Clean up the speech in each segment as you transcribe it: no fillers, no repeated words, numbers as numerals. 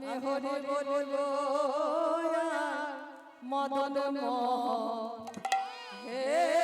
আমি হরি বলিব মদন মোহন হে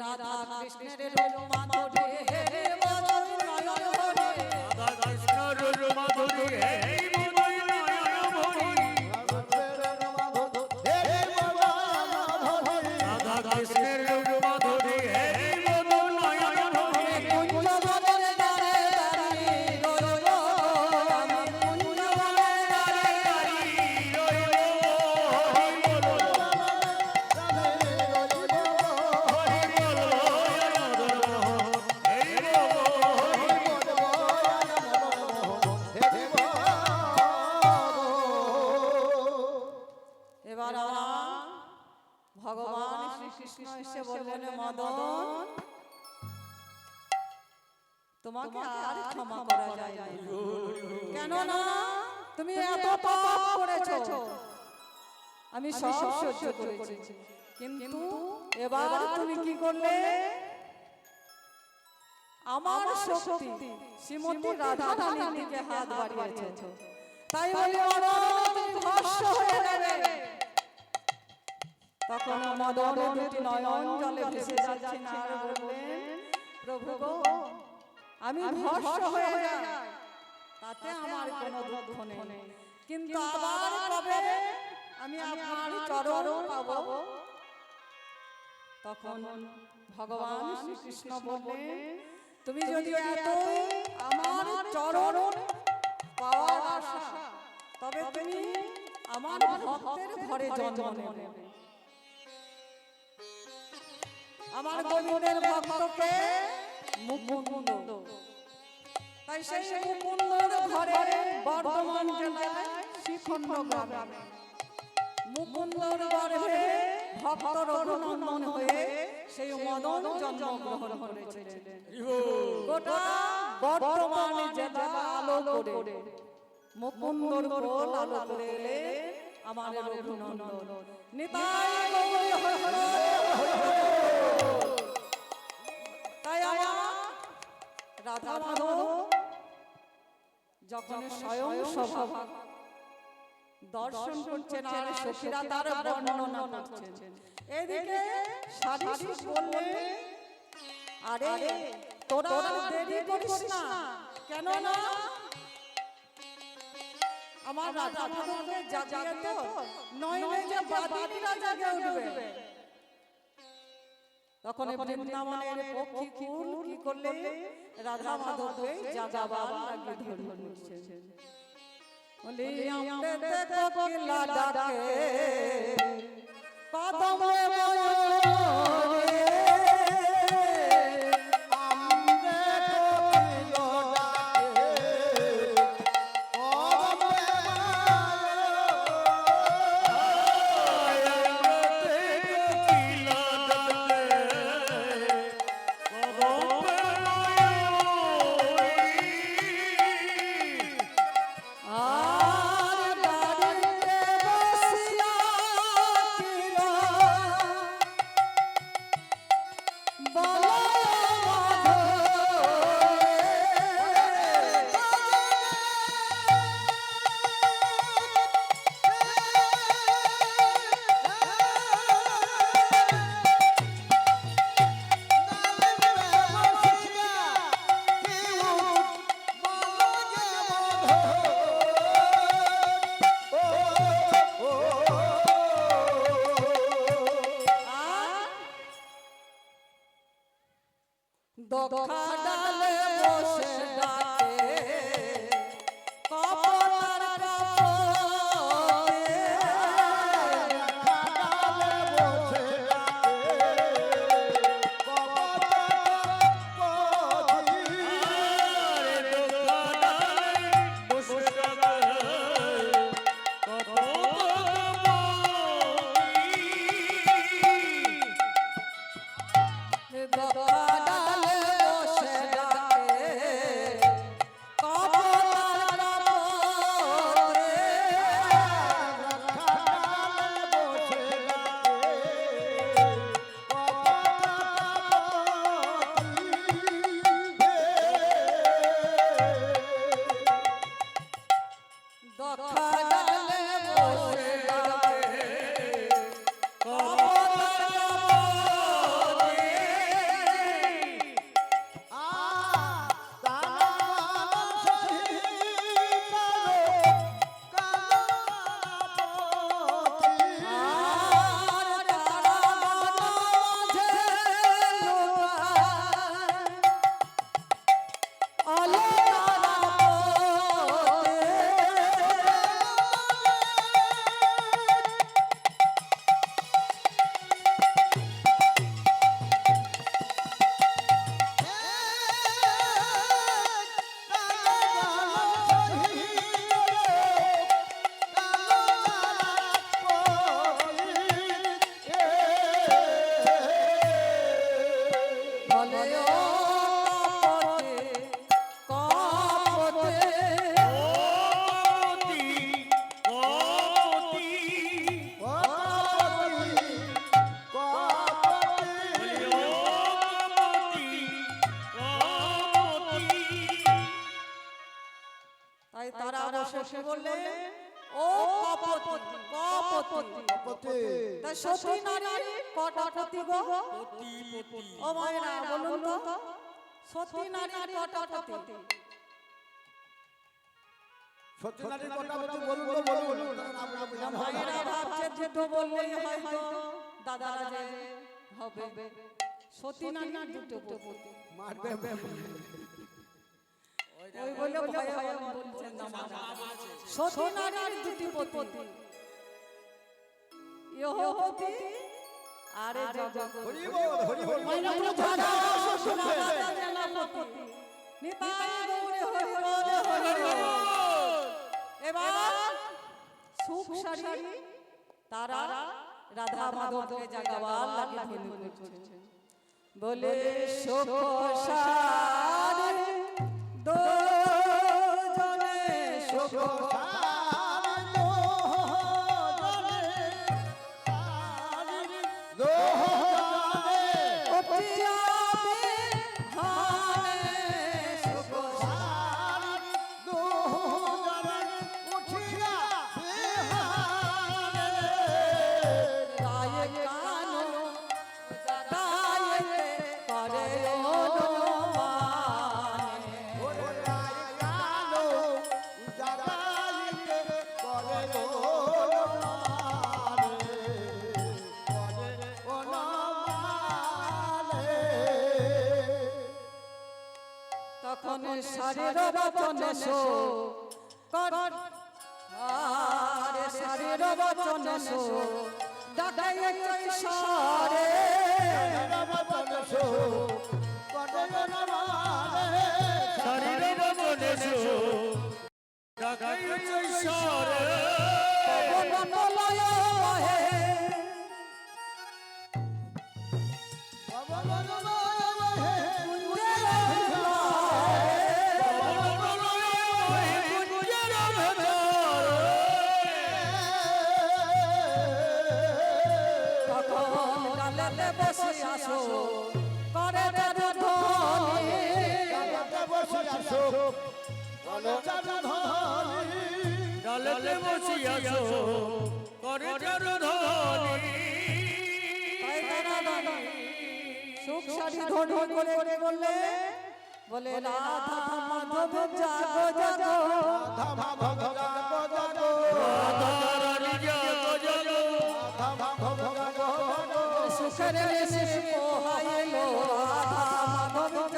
রাধা কৃষ্ণের মাধুরী হে মদন নয়ন হরে রাধা কৃষ্ণের মাধুরী হে মদন নয়ন হরে রাধা কৃষ্ণের মাধুরী হে মদন নয়ন হরে কুঞ্জ বনের দ্বারে দাঁড়িয়ে রইল আমি কুঞ্জ বনের দ্বারে দাঁড়িয়ে রইল ভগবান শ্রীকৃষ্ণ এসে বললেন মদন তোমাকে আর ক্ষমা করা যায় না কেন না তুমি এত পাপ করেছো আমি সব সহ্য করেছি কিন্তু এবার তুমি কি করলে আমার শক্তি শ্রীমতী রাধা রানীর দিকে হাত বাড়িয়েছো তাই বলে তুমি ভস্ম হয়ে যাবে তখন মদন দুটি নয়ন জলে ভেসে যাচ্ছেন আর বললেন প্রভু গো আমি ভস্ম হয়ে যাই তাতে আমার কোনো দুঃখ নেই কিন্তু আবার কবে আমি আপনার চরণ পাবো তখন ভগবান শ্রীকৃষ্ণ বললেন তুমি যদি এতই আমার চরণ পাওয়ার আশা তবে তুমি আমার ভক্তের ঘরে জন্ম নেবে আমার গোবিন্দের ভক্তকে মুকুন্দ তাই সেই মুকুন্দের ঘরে বর্ধমান জেলায় শ্রীখণ্ড গ্রামে মুকুন্দর গর্ভে ভক্ত রঘুনন্দন হয়ে সেই মদন জন্মগ্রহণ করেছিলেন গোটা বর্ধমান জেলা আলো করে মুকুন্দর কোল আলো করে এলে আমার রঘুনন্দন নিতাই গৌরী হরে তাই রাধা মাধব যখন স্বয়ং সভা দর্শন করছেন আর সখীরা তার বর্ণনা করছেন এদিকে সাধু বললে আরে তোরা দেরি করিস না কেন না আমার রাধা মাধবকে জাগিয়ে তো নইলে যে বাদিনীরা জাগে উঠবে তখন বৃন্দাবনের পক্ষী কুল কি করলে রাধা মাধবকে জাগাবার লাগিয়ে ধরছেন বলে আমরে দেখো কোকিলা ডাকে কদমে ময়ূরে আমরে কোকিলা ডাকে দোখা ডালে বসে ডাকে কপাল তারা বসে বললেন ও কপতি কপতি কপতি তা সতী নারী কটা পতি গো ও মায়েরা বলুন তো সতী নারী কটা পতি সতী নারী কটা পতি বলুন তো বলুন মায়েরা ভাবছে যে তো বললেই হয়তো দাদারা যে হবে সতী নারী দুটো পতি মারবে ওই বলে ভয়ে ভয়ে বলছেন না সতী নারীর দুটি পতি ইহপতি আরে জগৎ হরি বল হরি বল মাইনা প্রধানা শোনা দাদা পতি নিতাই গৌরে হরি বল হরি বল এবার সুখ সারি তারা রাধা মাধবকে জাগাবার লাগে ধনী করছেন বলে সুখ সারি দোজনে সুখ তখন শারীর বচনে শো কর আরে শারীর বচনে শো ডাকাই কৈশোরে বচনে শো কনে নমালে শারীর বচনে শো ডাকাই কৈশোরে পবন লয় বহে করে ডালেতে বসিয়াছো করে ধনী সুখ সারি ধনী করে বললে বলে রাধা মাধব জাগো জাগো রাধা মাধব জাগো জাগো রাধা রানী জাগো জাগো রাধা মাধব জাগো জাগো সুখের পোহাইলো রাধা মাধব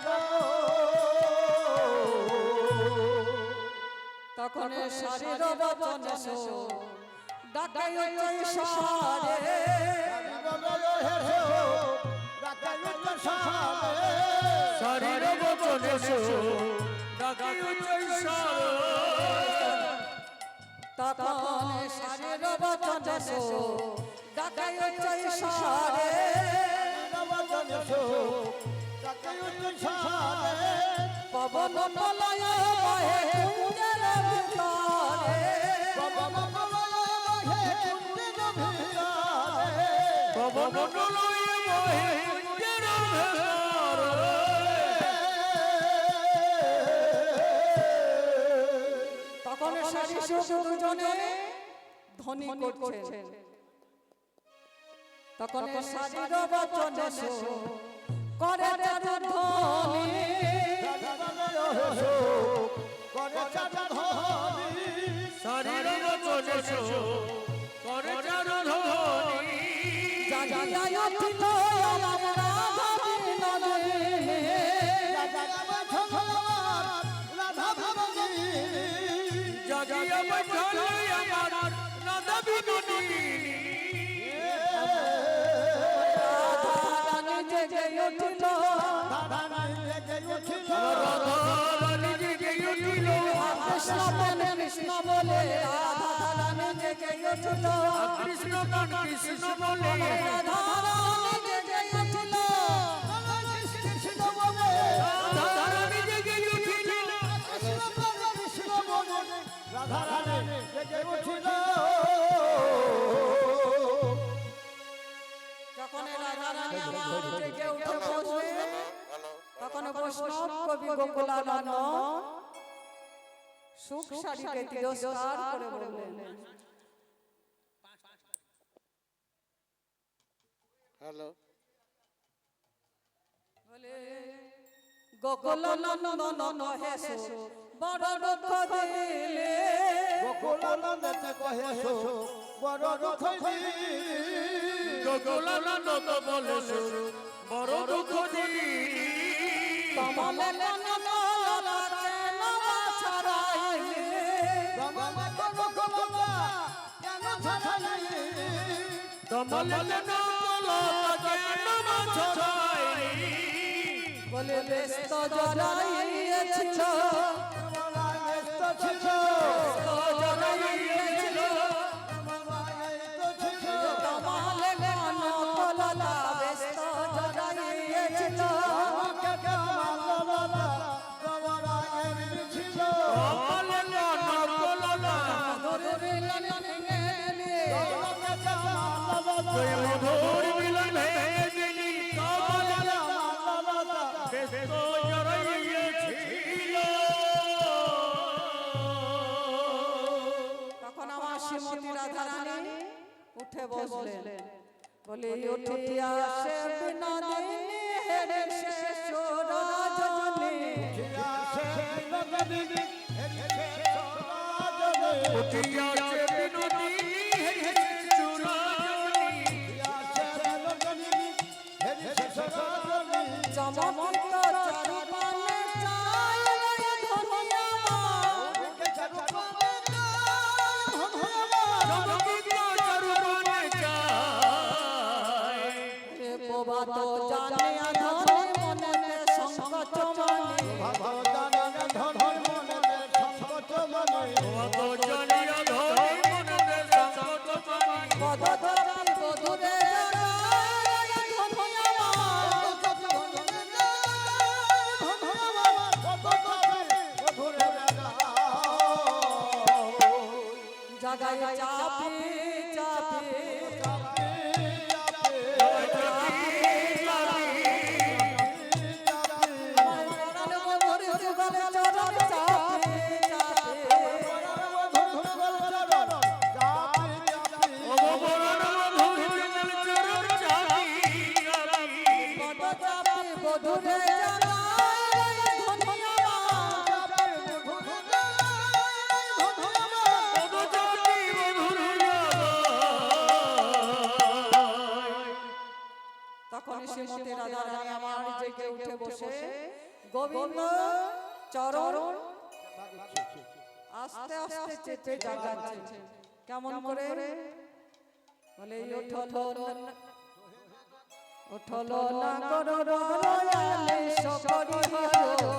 জাগো তখন শারীর বচন শো ডাকাই ওই সারে শরীর বচনে শো ডাকি উচ্চার তখন শারীর বচন শো ডাকাই ওই সারে পবন মলয় বহে কুঞ্জের ভিতরে পবন লয়ে বহে কুঞ্জের ভেতরে তখন শারী সুখ দুজনে ধ্বনি করছে তখন শারীর বচন শো করে চারু ধ্বনি শরীর বচনে শো করে চারু ধ্বনি জাগিয়া উঠিল আমার রাধা বিনোদিনী জাগিয়া বৈঠল আমার রাধা বিনোদিনী রাধারানী জেগে উঠিল রাধারানী জেগে উঠিল কৃষ্ণ বলে কৃষ্ণ বলে রাধারানী জেগে উঠিল কৃষ্ণ গান কৃষ্ণ বলে রাধারানী জেগে উঠিল রাধারানী জেগে উঠিল যখন রাধারানী আমার জেগে উঠে বসবে তখন বৈষ্ণব কবি গোকুলানন্দ সুখ শাড়িকে তিরস্কার করে বললেন হ্যালো বলে গোকুলানন্দ হেসো বড় দুঃখ দিলে গোকুলানন্দতে কহেছো বড় দুঃখ দিলি গোকুলানন্দ বলে বড় দুঃখ দিলি কমলে কনকলকে নবা ছড়াইলে কমলে নলকে নম ছড়াইলি বলে ব্যস্ত জড়াইয়েছিল জড়াইয়েছিল কমলে কনকলতা ব্যস্ত জড়াইয়েছিল কমলে নললা জয় মধুর মিলন ভেঙে দিলি কমলে ব্যস্ত জড়াইয়েছিল তখন আমার শ্রীমতী রাধারানী উঠে বসলেন বলে উঠিয়া সে বিনোদিনী হেরে শেষ রাজনী উঠিয়াছে বিনোদিনী হেসে চূড়াজনী চমকিত চারিপানে চায় ধনিয়া চমকিত চারুবনে যায় প্রভাত জানিয়া ধনে মনেতে সংকট মনে কত জানিয়া ধরে মনতে সংকট পানি পদধরি বধুরে জড়ায় ধনিয়া জাগায় চাপি চাপি গোবিন্দ চরণ আস্তে আস্তে চেপে জাগাচ্ছে। কেমন করে বলে উঠলো না করো রয়ালে সকরি হরো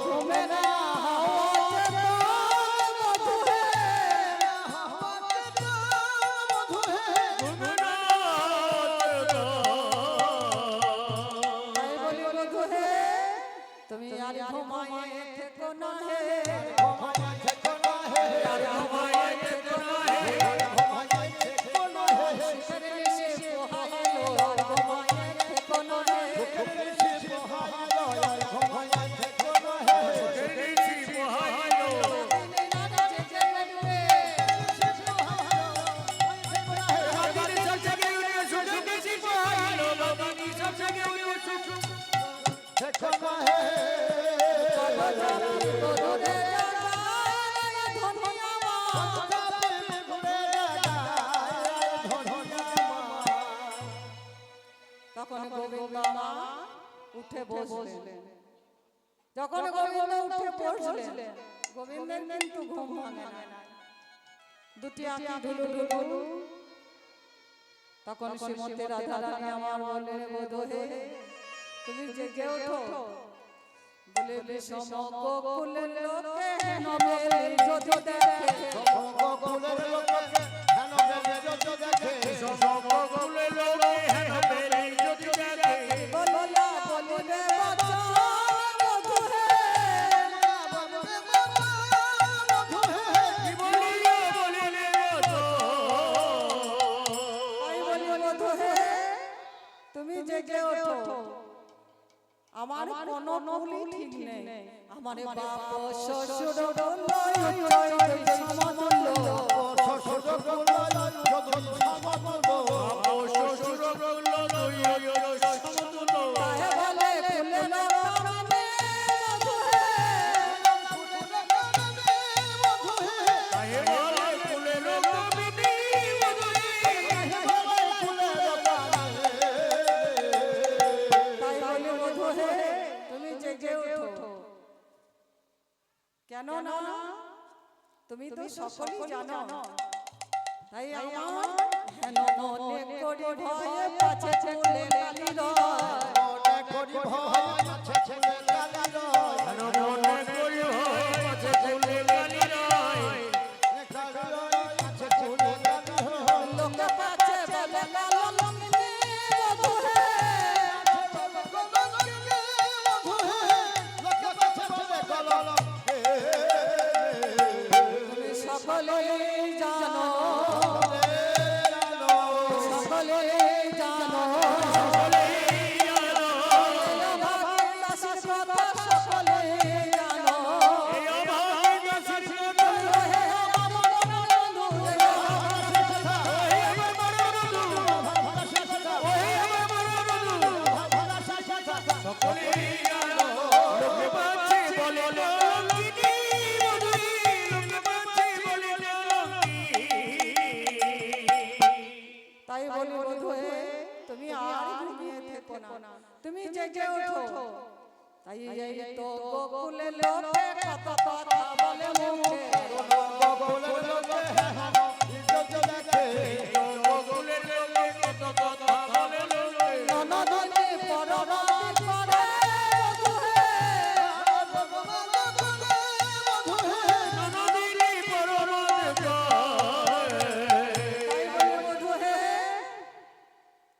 ঘুমেরা তুমি আর ঘুমায়ে থেকো না হে শিখরে সে পোহাইলো আর ঘুমায়ে থেকো না হে তখন গোবিন্দ মা উঠে বসলেন। যখন গোবিন্দ উঠে বসলেন গোবিন্দের কিন্তু ঘুম ভাঙে না, দুটি আঁখি ঢুলু ঢুলু। তখন শ্রীমতী রাধা রানী আমার বললেন বোধ হে তুমি জেগে ওঠো। বলে বিষম গোকুলের লোকে হেন মেলে যদি দেখে বলিয়া বলিবে বচন মধু হে মধু হে তুমি জেগে ওঠো। আমার কোনো নলি ঠিক নেই, আমার বাপ শ্বশুর কেন না তুমি তো সকলেই জানো। তাই আমার হেন মনে করি ভয়ে পাছে চলে লালি লোকে পাছে বলে লালঙ্গিনী মধু হে তুমি সকলেই জানো, সকলেই জানো তাই বলি বধূ হে তুমি আর ঘুমিয়ে থেকো না, তুমি জেগে ওঠো। তাই এই তো গোকুলে লোকে কত কথা বলে মুখে ননদনে পররাতি করে বধূ হে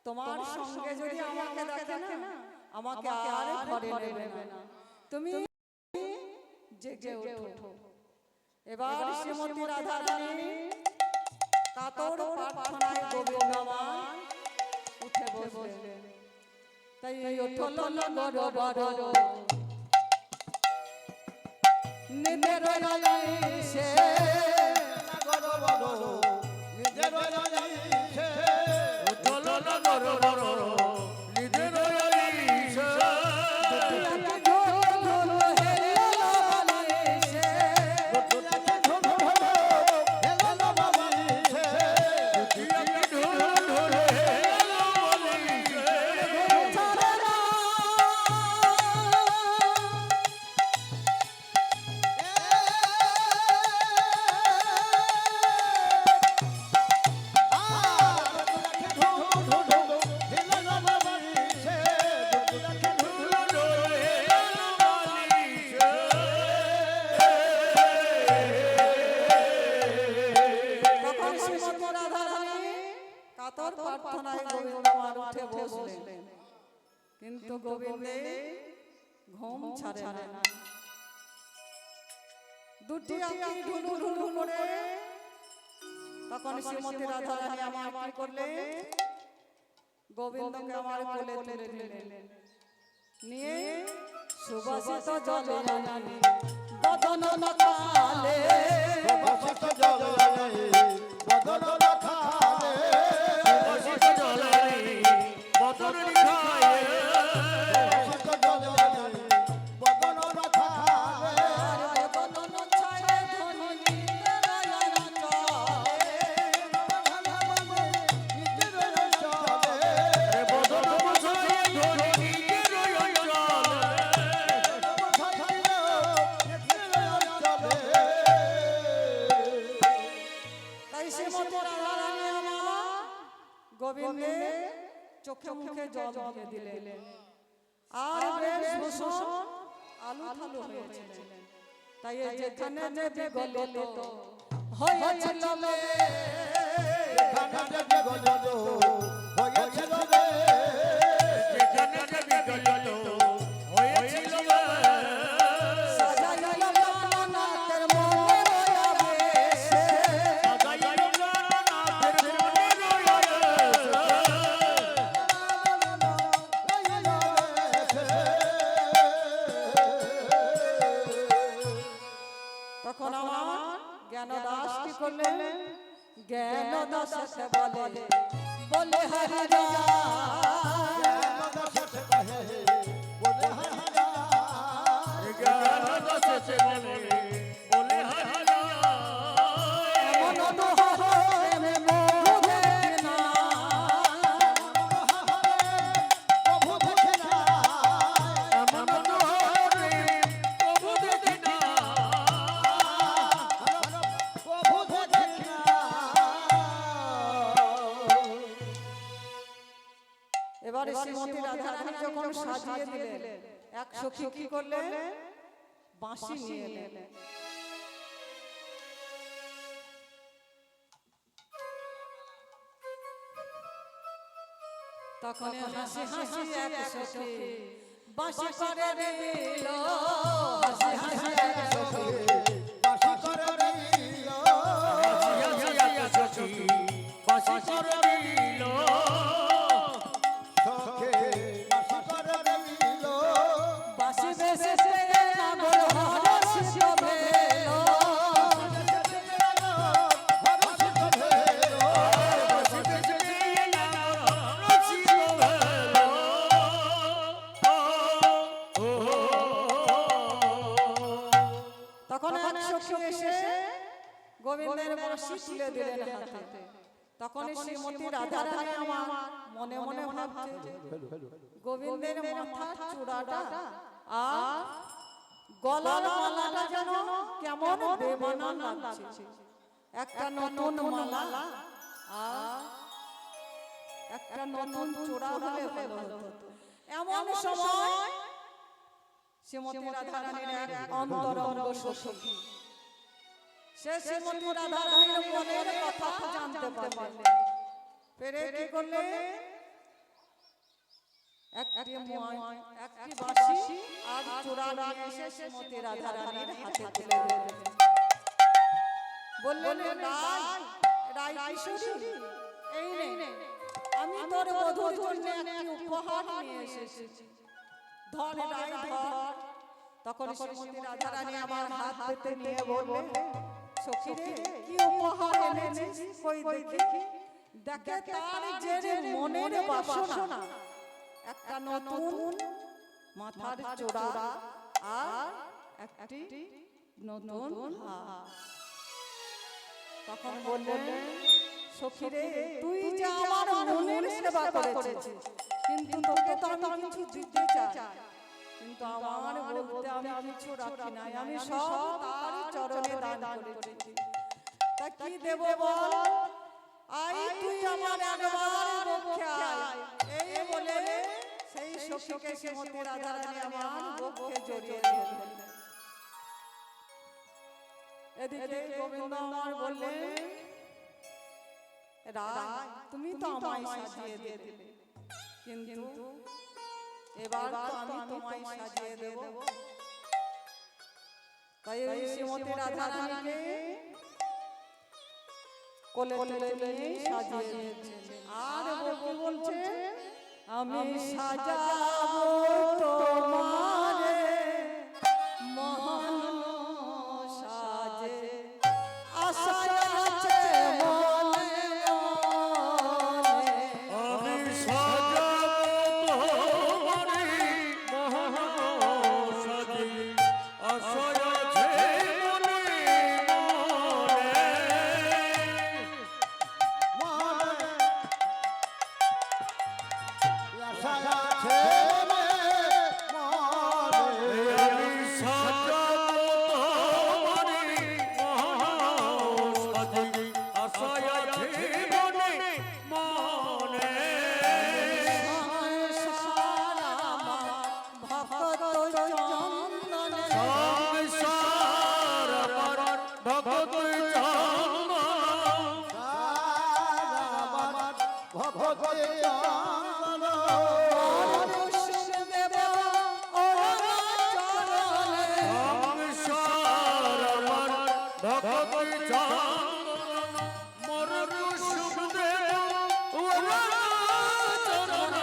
তোমার সঙ্গে যদি আমাকে দেখে না আমাকে আর ঘরে নেবে না, তুমি জেগে ওঠো। এবার শ্রীমতী রাধা রানী কাতর প্রার্থনায় গোবিন্দমান উঠে বসলেন। তাই উঠলো নগর বড় নিদের সে ঘুম ছাড়ে না। দুটি আঁখি ঢুলু ঢুলু করে তখন শ্রীমতী রাধারানী আমার কি করলে গোবিন্দকে আমার কোলে তুলে নিলেন, নিয়ে সুবাসিত জলে জানানি বদন নখালে, সুবাসিত জলে বদন নখালে, সুবাসিত জলে বদন নখালে, সুবাসিত জলে বদন নখালে, বদন ছায়ে ধনি নিরায়ণ চলে, বদন ছায়ে ধনি নিরায়ণ তাই শ্রীমতী রাধারানী আমার গোবিন্দে চোখে মুখে জল দিয়ে দিলেন, আর বেশ ভূষণ আলু থালু হয়েছিলেন। তাই এই যেখানে যে বিগলিত হয়েছিল রে, এখানে যে বিগলিত হয়েছিল রে, যেখানে যে বিগলিত হয়েছিল সাজাইল প্রাণনাথের মনের আবেশে, সাজাইল নাথের মনের আবেশে, তখন আমার জ্ঞানদাস কি করলেন, জ্ঞানদাস সে বলে বলে হরি রাম, জ্ঞান দশে বলে বলে হারা এমন দোহারে মোহ দেখে না, প্রভু দেখে না, এমন দোহারে প্রভু দেখি না, প্রভু দেখে না। এবারে শ্রীমতী রাধারানী যখন সাজিয়ে দিলেন, এক সখী কি করলেন, বাঁশি নিয়ে এলেন, তখন হাসি হাসি এক সখী বাঁশি করে দিল, হাসি হাসি এক সখী বাসি করে রইল, সখী বাসি করে দিল সখে বাসি করে রইল, বাঁশি বেশে নাগর হরষিত ভেল, হরষিত ভেল, তখন এক সখী এসে গোবিন্দের বাঁশি তুলে দিলেন হাতে, তখন শ্রীমতী রাধারানী আমার মনে মনে ভাবছে গোবিন্দের মাথার চূড়াটা আর গলার মালাটা যেন কেমন বেমানান লাগছে, একটা নতুন মালা আর একটা নতুন চূড়া হলে ভালো হতো। এমন সময় শ্রীমতী রাধারানীর এক অন্তরঙ্গ সখী সে শ্রীমতী রাধারানীর মনের কথা জানতে পারলেন, পেরে কি করলে একটি বাঁশি আর চূড়া নিয়ে এসে শ্রীমতী রাধারানীর হাতে তুলে দিলেন, বললেন রাই কিশোরী, এই নে আমি তোর বধূর জন্য একটি উপহার নিয়ে এসেছি, ধর রাই ধর। তখন শ্রীমতী রাধারানী আমার হাত পেতে নিয়ে বললেন, সখী রে কি উপহার এনেছিস কই দেখি, দেখে তার যে মনের বাসনা, একটা নতুন মাথার চূড়া আর একটি নতুন হার। তখন বললেন, সখী রে তুই যে আমার মনের সেবা করেছিস, কিন্তু তোকে তো আমি কিছু দিতে চাই, কিন্তু আমার বলতে আমি কিছু রাখি নাই, আমি সব তার চরণে দান করেছি, তা কি দেব বল, আই তুই আমার একবার বক্ষে আয়। এই বলে সেই সখীকে শ্রীমতী রাধারানী আমার বক্ষে জড়িয়ে ধরলেন। এদিকে গোবিন্দ আমার বললেন, রায় তুমি তো আমায় সাজিয়ে দিলে, কিন্তু এবার তো আমি তোমায় সাজিয়ে দেব। তাই ওই শ্রীমতী রাধা রানীকে কোলে তুলে নিয়ে সাজিয়ে দিয়েছেন। আর কি বলছে, আমি সাজাবো তোমারে মহান সাজে, আশা আছে মনে মনে। আমি সাজাবো তোমারে মহান সাজে, আশা আছে মনে মনে। আশা আছে মনে। আমি সাজাবো তোমারে মহান সাজে, আশা আছে মনে মনে। সংসার আমার ভক্ত চন্দনে, সংসার আমার ভগত চন্দন। আমার ভগতে চন্দন। কুসুম দেব ওরা চরণে, সংসার আমার ভগত চন্দন। মরণ সুখ দেব ওরা চরণ।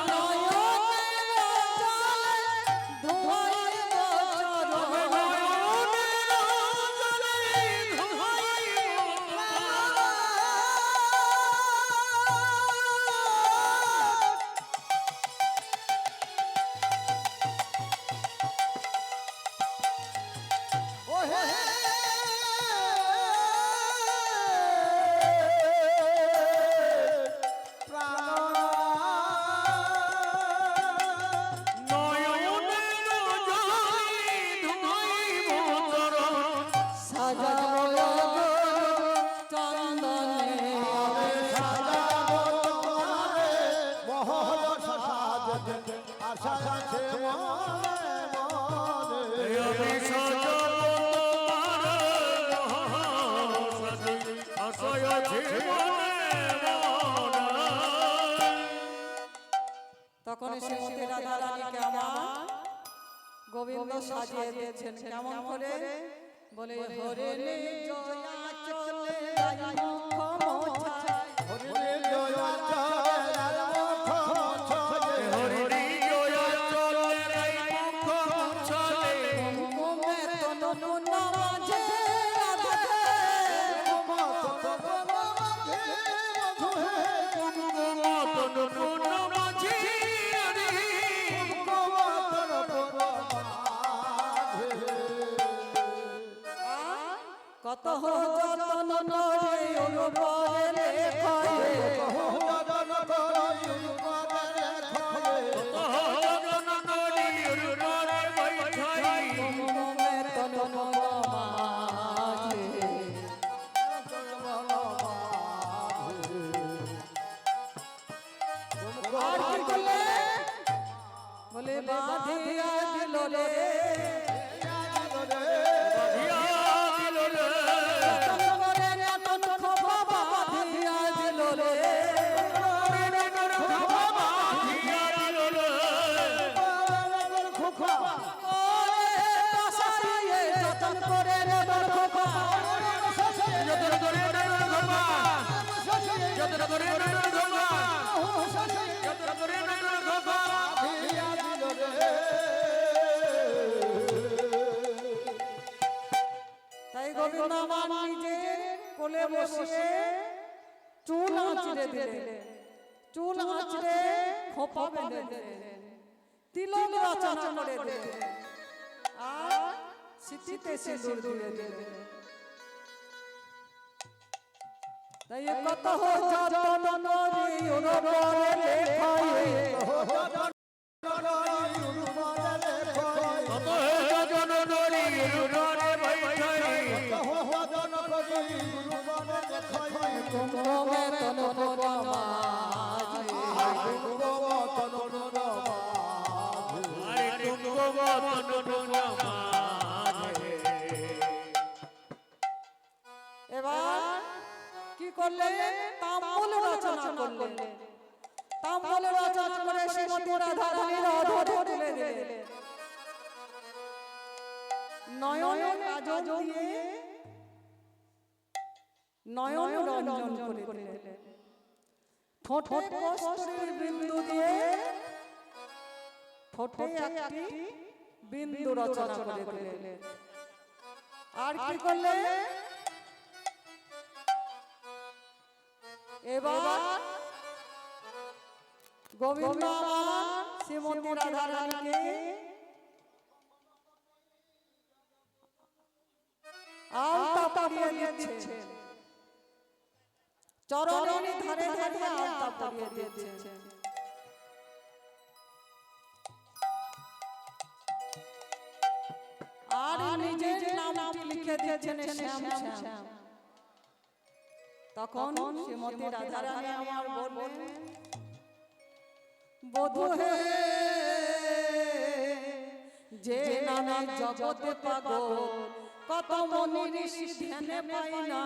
ও হে আশা আছে মনে মনে। তখন শ্রীমতী রাধা রানীকে আমার গোবিন্দ সাজিয়ে দিয়েছেন। কেমন করে বলে, হরে জয়া চলে মুখ মোছায়, হরিণে জয়া চলে মুখ মোছায়। কুমকুমে তনু নামাজে রাধে, কত যতন করে অনুপরে লেখায়, কুমকুমে তনু নামাজে। আর কি করলে? বলে বাঁধিয়া দিল রে, যতন করে নতুন খোপা বাঁধিয়া দিল রে, ওরে পাশাইয়ে যতন করে নতুন খোপা, তাই গোবিন্দ আমার নিজের কোলে বসিয়ে চুল আঁচড়ে দিলেন, চুল আঁচড়ে খোপা বেঁধে দিলেন, তিলক রচনা করে দিলেন, আর সিঁথিতে সিঁদুর দিয়ে দিলেন। তাই কত যতন করি অনুপরে লেখায়, কুমকুমে তনু এবার কি করলেন? তাম্বুল রচনা করলেন। তাম্বলে রচনা করে শ্রীমতী রাধা রানীর অধরে তুলে দিলেন। নয়নে কাজল দিয়ে নয়ন রঞ্জন করে দিলেন। ঠোঁটে কস্তুরীর বিন্দু দিয়ে ঠোঁটে একটি বিন্দু রচনা করে দিলেন। আর কি করলেন? এবার গোবিন্দ আমার শ্রীমতী রাধা রানীকে আলতা পরিয়ে দিচ্ছেন, চরণের ধারে ধারে আলতা পরিয়ে দিচ্ছেন। আর নিজের নামটি লিখে দিয়েছেন শ্যাম শ্যাম। তখন শ্রীমতী রাধা রানী আমার বললেন, বধূ হে, যে নামে জগতে পাগল কত মনি ঋষি ধ্যানে পাই না,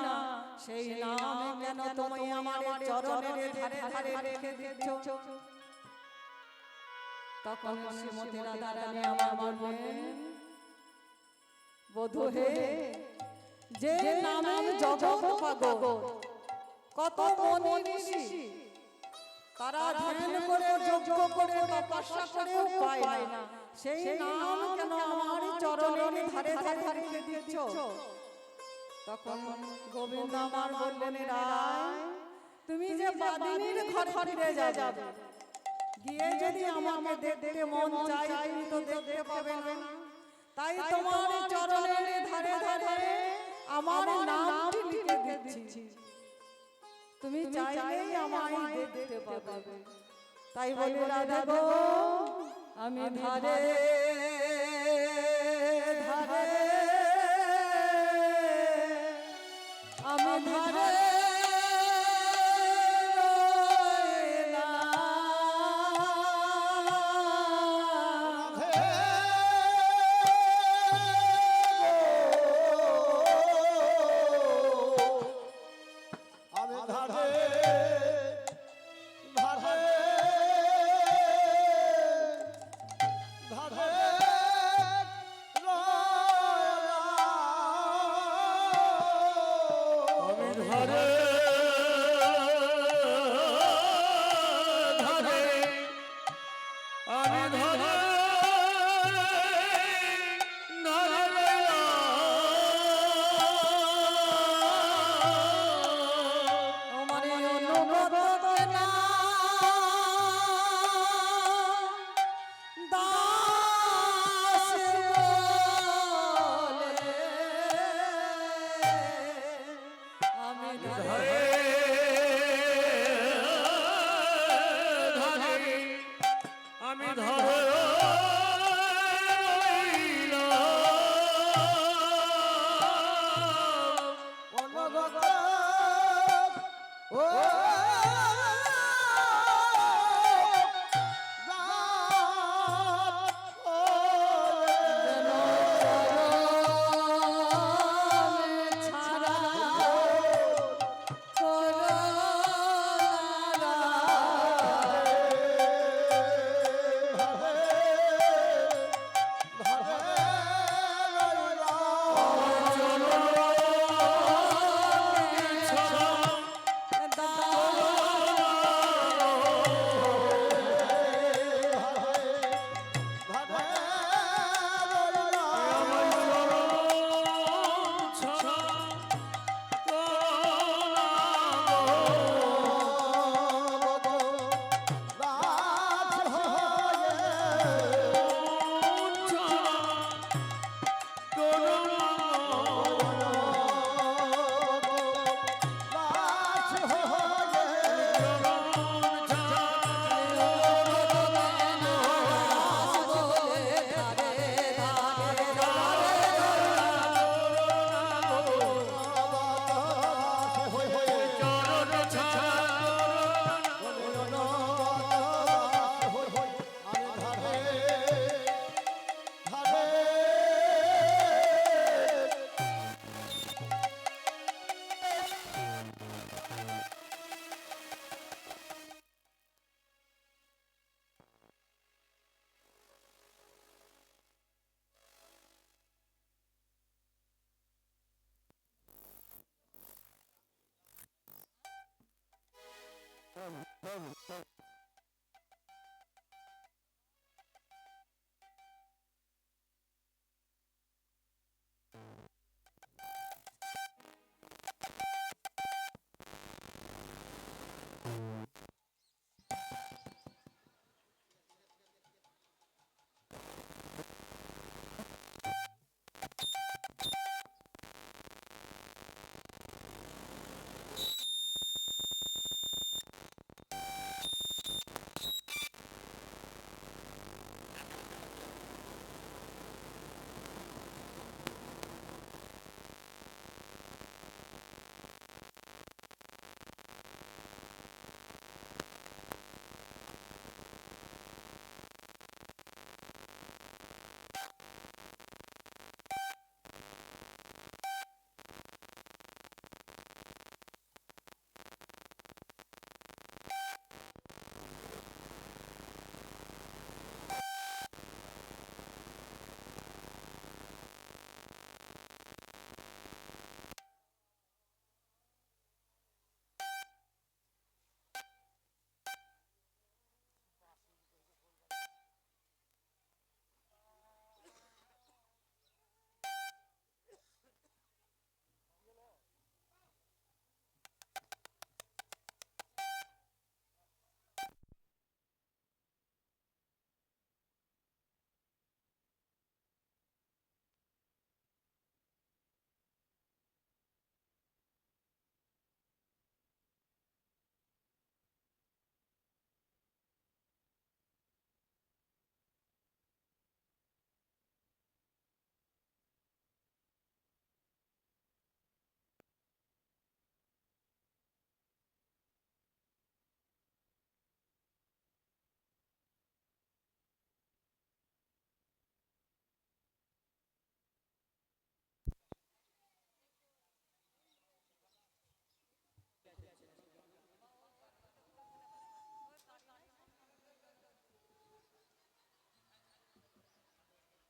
সেই নামে কেন তুমি আমার চরণের ধারে ধারে লিখে দিচ্ছ? তখন শ্রীমতী রাধা রানী আমার বললেন, বধূ হে, যে নামে জগৎ পাগল কত মনি ঋষি তারা ধ্যান করে যজ্ঞ করে তপস্যা করেও পায় না, সেই নাম কেন আমার চরণের ধারে ধারে লিখে দিচ্ছ? তখন গোবিন্দ আমার বললেন, রায়, তুমি যে বাদিনীর ঘরে ফিরে যাবে, গিয়ে যদি আমাকে দেখতে মন চাই তুমি তো দেখতে পাবে না, তাই তোমার চরণের ধারে ধারে আমার নামটি লিখে দিচ্ছি, তুমি চাইলেই আমায় দেখতে পাবে। তাই বলে রাধা গো, আমি ধারে ধারে আমি ধারে ধারে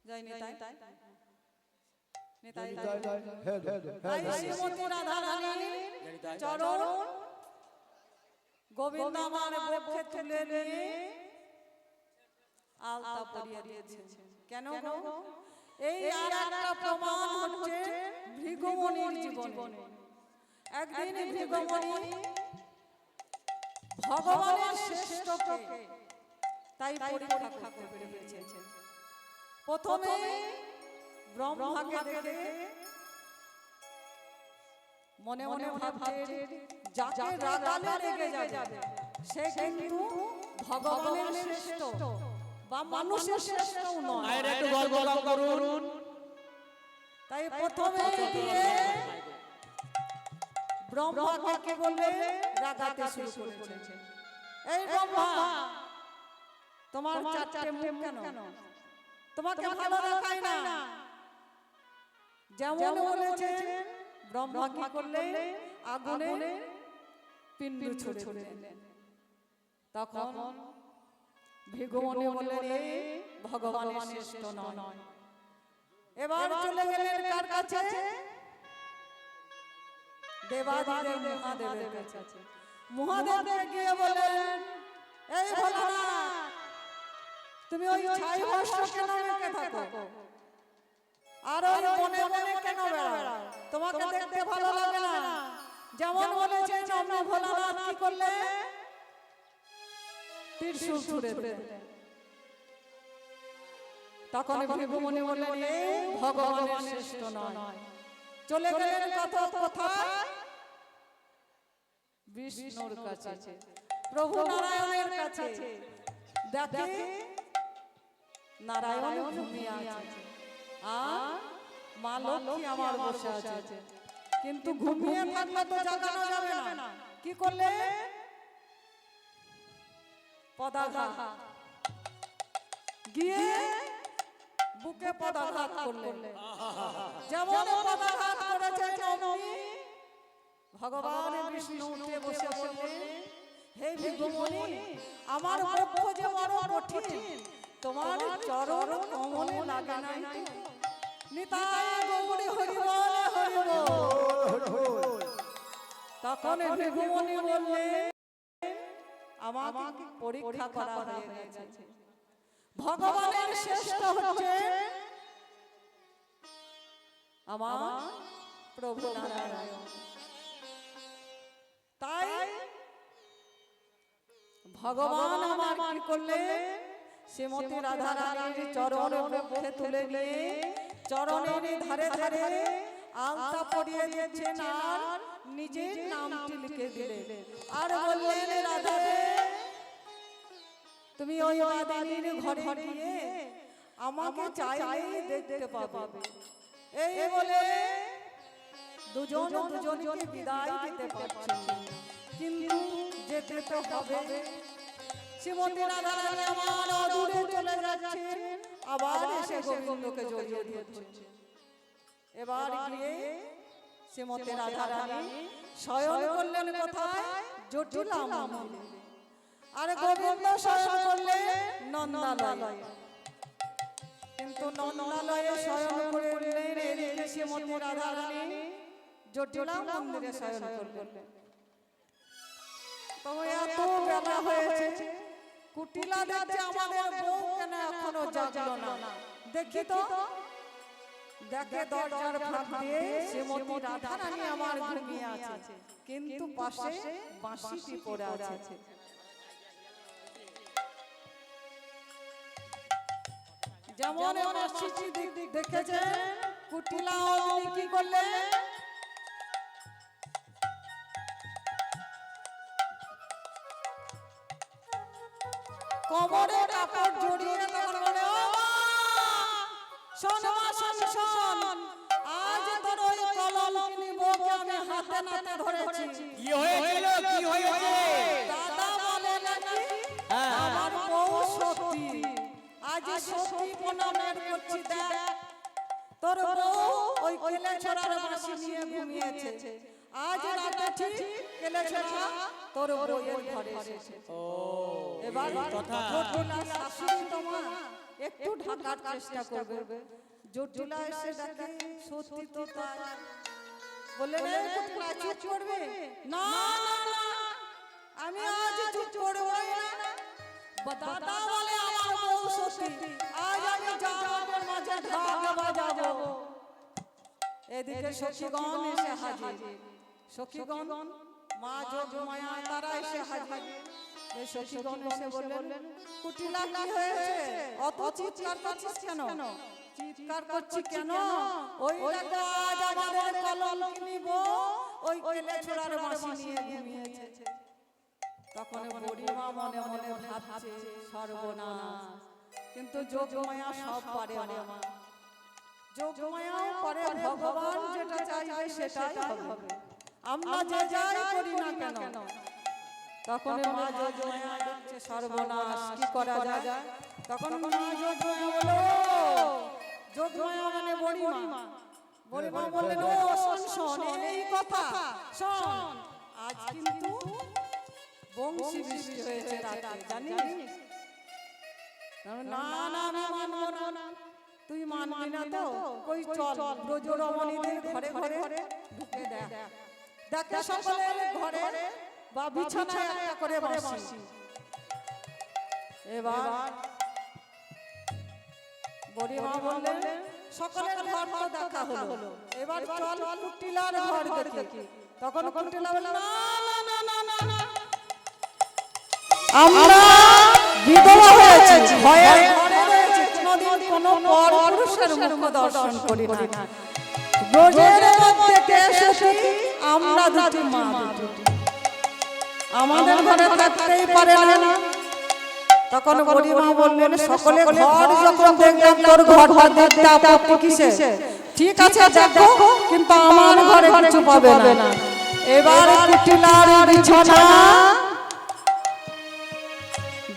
জয় নিতাই নিতাই হে তাই শ্রীমতী রাধা রানীর চরণ গোবিন্দ আমার বক্ষে তুলে নিয়ে আলতা পরিয়ে দিয়েছেন। কেন গো? এই আর একটা প্রমাণ হচ্ছে ভৃগুমুনির জীবনে। একদিন ভৃগুমুনি ভগবানের শ্রেষ্ঠকে তাই পরীক্ষা করতে বেরিয়েছেন। প্রথমে ব্রহ্মাকে দেখে মনে মনে ভাবছে যাকে রাগালে রেগে যাবে সে কিন্তু ভগবানের শ্রেষ্ঠ বা মানুষের শ্রেষ্ঠ নয়। আর একটু গল্প করুন। তাই প্রথমে দিয়ে ব্রহ্মাকে কি বললে রাগাতে শুরু করেছে। এই ব্রহ্মা, তোমার চারটে মুখ কেন? তোমাকে ভালো দেখায় না। যেমন বলেছেন ব্রহ্মা কি করলে আগুনে পিণ্ড ছুড়ে দিলেন। তখন ভৃগুমুনি বললেন এই ভগবানের শ্রেষ্ঠ নয়। এবার চলে গেলেন কার কাছে? দেবাদিদেব মহাদেবের কাছে। মহাদেব গিয়ে বলেন এই ভোলানাথ, তুমি ওই ছাই ভস্ম কেন রেখে থাকো? আর ওই বনে বনে কেন বেড়াও? তোমাকে দেখতে ভালো লাগে না। যেমন বলেছেন অমনি ভোলানাথ কি করলে? ত্রিশূল ছুঁড়ে দিলেন। তখন ভৃগুমুনি বললেন এই ভগবানের শ্রেষ্ঠ নয়। চলে গেলেন কোথায়? বিষ্ণুর কাছে, প্রভু নারায়ণের কাছে। দেখে নারায়ণ ঘুমিয়ে আছে আর মা লক্ষ্মী আমার বসে আছে। কিন্তু ঘুমিয়ে থাকলে তো জাগানো যাবে না। কি করলে? পদাঘাত গিয়ে বুকে পদাঘাত করলে। যেমন পদাঘাত করেছেন অমনি ভগবান বিষ্ণু উঠে বসে বললেন হে ভৃগুমুনি, আমার বক্ষ যে বড় কঠিন, তোমার চরণ কমলে লাগে নাই তো? নিতাই গৌরী হরি বল হরি বল। তখন ভৃগুমুনি বললেন আমাকে পরীক্ষা করা হয়ে গেছে। ভগবানের শ্রেষ্ঠ হচ্ছে আমার প্রভু নারায়ণ। তাই ভগবান আমার কি করলে শ্রীমতী রাধা রানীর চরণ মুখে তুলে নিয়ে চরণের ধারে ধারে আলতা পরিয়ে দিয়েছেন আর নিজের নামটি লিখে দিলেন আর বললেন, রাধা তুমি ওই বাদিনীর ঘরে গিয়ে আমাকে চাইলেই দেখতে পাবে। এই বলে দুজন দুজনকে বিদায় দিতে পারছেন, কিন্তু যেতে তো হবে। শ্রীমতী রাধা রানী আমার দূরে চলে যাচ্ছেন, আবার এসে গোবিন্দকে জড়িয়ে ধরছেন। এবার গিয়ে শ্রীমতী রাধা রানী শয়ন করলেন কোথায়? জটিলা মন্দিরে। আর গোবিন্দ শয়ন করলেন নন্দালয়ে। কিন্তু নন্দালয়ে শয়ন করলেন, এদিকে শ্রীমতী রাধা রানী জটিলা মন্দিরে শয়ন করলেন। তবে এত বেলা হয়েছে, কুটিলা দেখছে আমাদের বউ কেন এখনো জাগলো না। দেখি তো, দেখে দরজার ফাঁক দিয়ে শ্রীমতী রাধা রানী আমার ঘুমিয়ে আছে, কিন্তু পাশে বাঁশিটি পড়ে আছে। যেমন বাঁশিটি দেখেছে, কুটিলা অমনি কি করলে কোমরে কাপড় জড়িয়ে তখন বলে, ও মা, শোন মা, শোন, আজ তোর ওই কলঙ্কিনী বউকে আমি হাতে নাতে ধরেছি। কি হয়েছিল? কি হয়েছে? দাদা বলে নাকি আমার বউ সত্যি, আজ সত্যি প্রণামের করছি। দেখ তোর বউ ওই কেলে ছড়ার বাঁশি নিয়ে ঘুমিয়েছে, আজ রাতে ঠিক কেলে ছড়া তোর বউয়ের ঘরে এসেছে। এবার জটিলা শাশুড়ি তোমার একটু ঢাকার চেষ্টা করবে। জটিলা এসে দেখে সত্যি তো তাই। বলে চুপ করবে না, আমি আজ চুপ করবই না। দাদা বলে আমার বউ সত্যি, আজ আমি জামার মাঝে ঢাক বাজাবো। এদিকে সখীগণ এসে হাজির। সখীগণ মা যোগমায়া তারা এসে হাজির। এই সখীগণ এসে বললেন, কুটিলা কি হয়েছে? অত চিৎকার করছিস কেন? চিৎকার করছি কেন? ওই দেখো আজ আমাদের কলঙ্কিনী বউ ওই কেলে ছোড়ার বাঁশি নিয়ে ঘুমিয়েছে। তখন বুড়িমা মনে মনে ভাবছে, সর্বনাশ। কিন্তু যোগমায়া সব পারে মা, যোগমায়াও পারে। ভগবান যেটা চাইবে সেটাই হবে, আমরা যে যাই করি না কেন। তখন মা যোগমায়া দেখছে সর্বনাশ, কি করা যায়? তখন মা যোগমায়া বলো, যোগমায়া মানে বুড়িমা। বুড়িমা বললেন, ও শোন, এই কথা শোন, আজ কিন্তু বংশী বৃষ্টি হয়েছে রাতে, জানিস? না না, আমি মানবো না। তুই মানবি না তো? কই চল, ব্রজরমণীদের ঘরে ঘরে ঢুকে দেখ, দেখে সকলের ঘরে বা বিছানায় একটা করে বাঁশি। এবার বুড়িমা বললেন, সকলের ঘর তো দেখা হলো, এবার চল কুটিলার ঘর দেখি। তখন কুটিলা বলল, না না না না না, আমরা বিধবা হয়েছি, ভয়ে ঘরে রয়েছি, কোনোদিন কোনো পরপুরুষের মুখ দর্শন করি না। ব্রজের মধ্যে কে সতী? আমরা দুটি মা দুটি, আমাদের ঘরে থাকতেই পারে না। তখন বুড়িমা বললেন, সকলে ঘর যখন দেখলাম, তোর ঘরটা দেখতে আপত্তি কিসে? ঠিক আছে দেখো, কিন্তু আমার ঘরে কিছু পাবে না। এবার কুটিলার বিছানা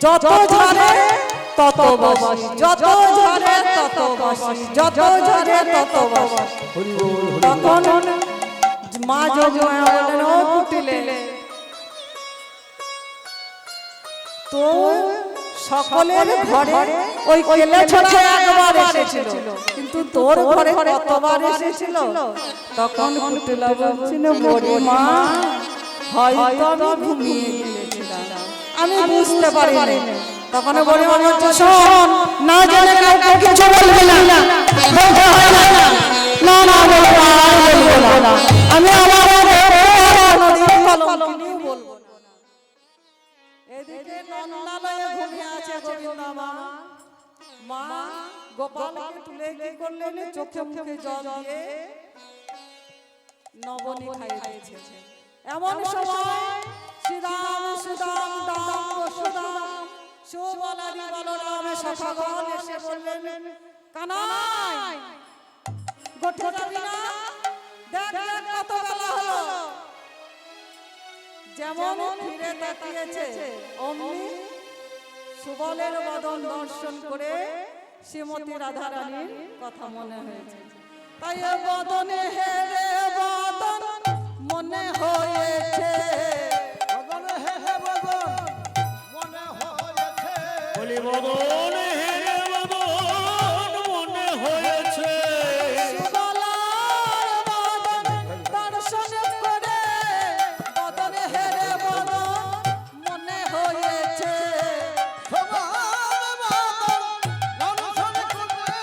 যত ঝরে তত বাঁশি, যত ঝরে তত বাঁশি, যত ঝরে তত বাঁশি। তখন মা যোগমায়া বললেন, ও কুটিলে, তো সকলের ঘরে ওই কেলে ছোড়া একবার এসেছিল, কিন্তু তোর ঘরে কতবার এসেছিল? তখন কুটিলা বলছিল, বুড়িমা হয়তো আমি ঘুমিয়ে গিয়েছিলাম, আমি বুঝতে পারিনি। তখন বলি মা বলছে শোন, না জেনে কাউকে কিছু বলবি না, বলতে হয় না, না না বলবো না, আর বলবো না, আমি আমার কোনোদিন কলঙ্কিনী বলবো না। এদিকে নন্দালয়ে ঘুমিয়ে আছে গোবিন্দা মা। মা গোপালকে তুলে কি করলেন, চোখে মুখে জল দিয়ে নবনী খাইয়েছে। এমন সময় শ্রীরাম সুদাম দাম সুদাম সুবলাদি বলরাম সখাগণ এসে বললেন, কানাই গোঠে যাবি না, দেখ দেখ কত বেলা হলো। যেমন ফিরে তাকিয়েছে অমনি সুবলের বদন দর্শন করে শ্রীমতী রাধারানীর কথা মনে হয়েছে। তাই বদনে হেরে বদন মনে হয়েছে, বদন হে হে বদন মনে হয়েছে, বলি বদন হে বদন মনে হয়েছে। সুবলার বদন দর্শন করে বদনে হেরে বদন মনে হয়েছে। সবার বদন দর্শন করে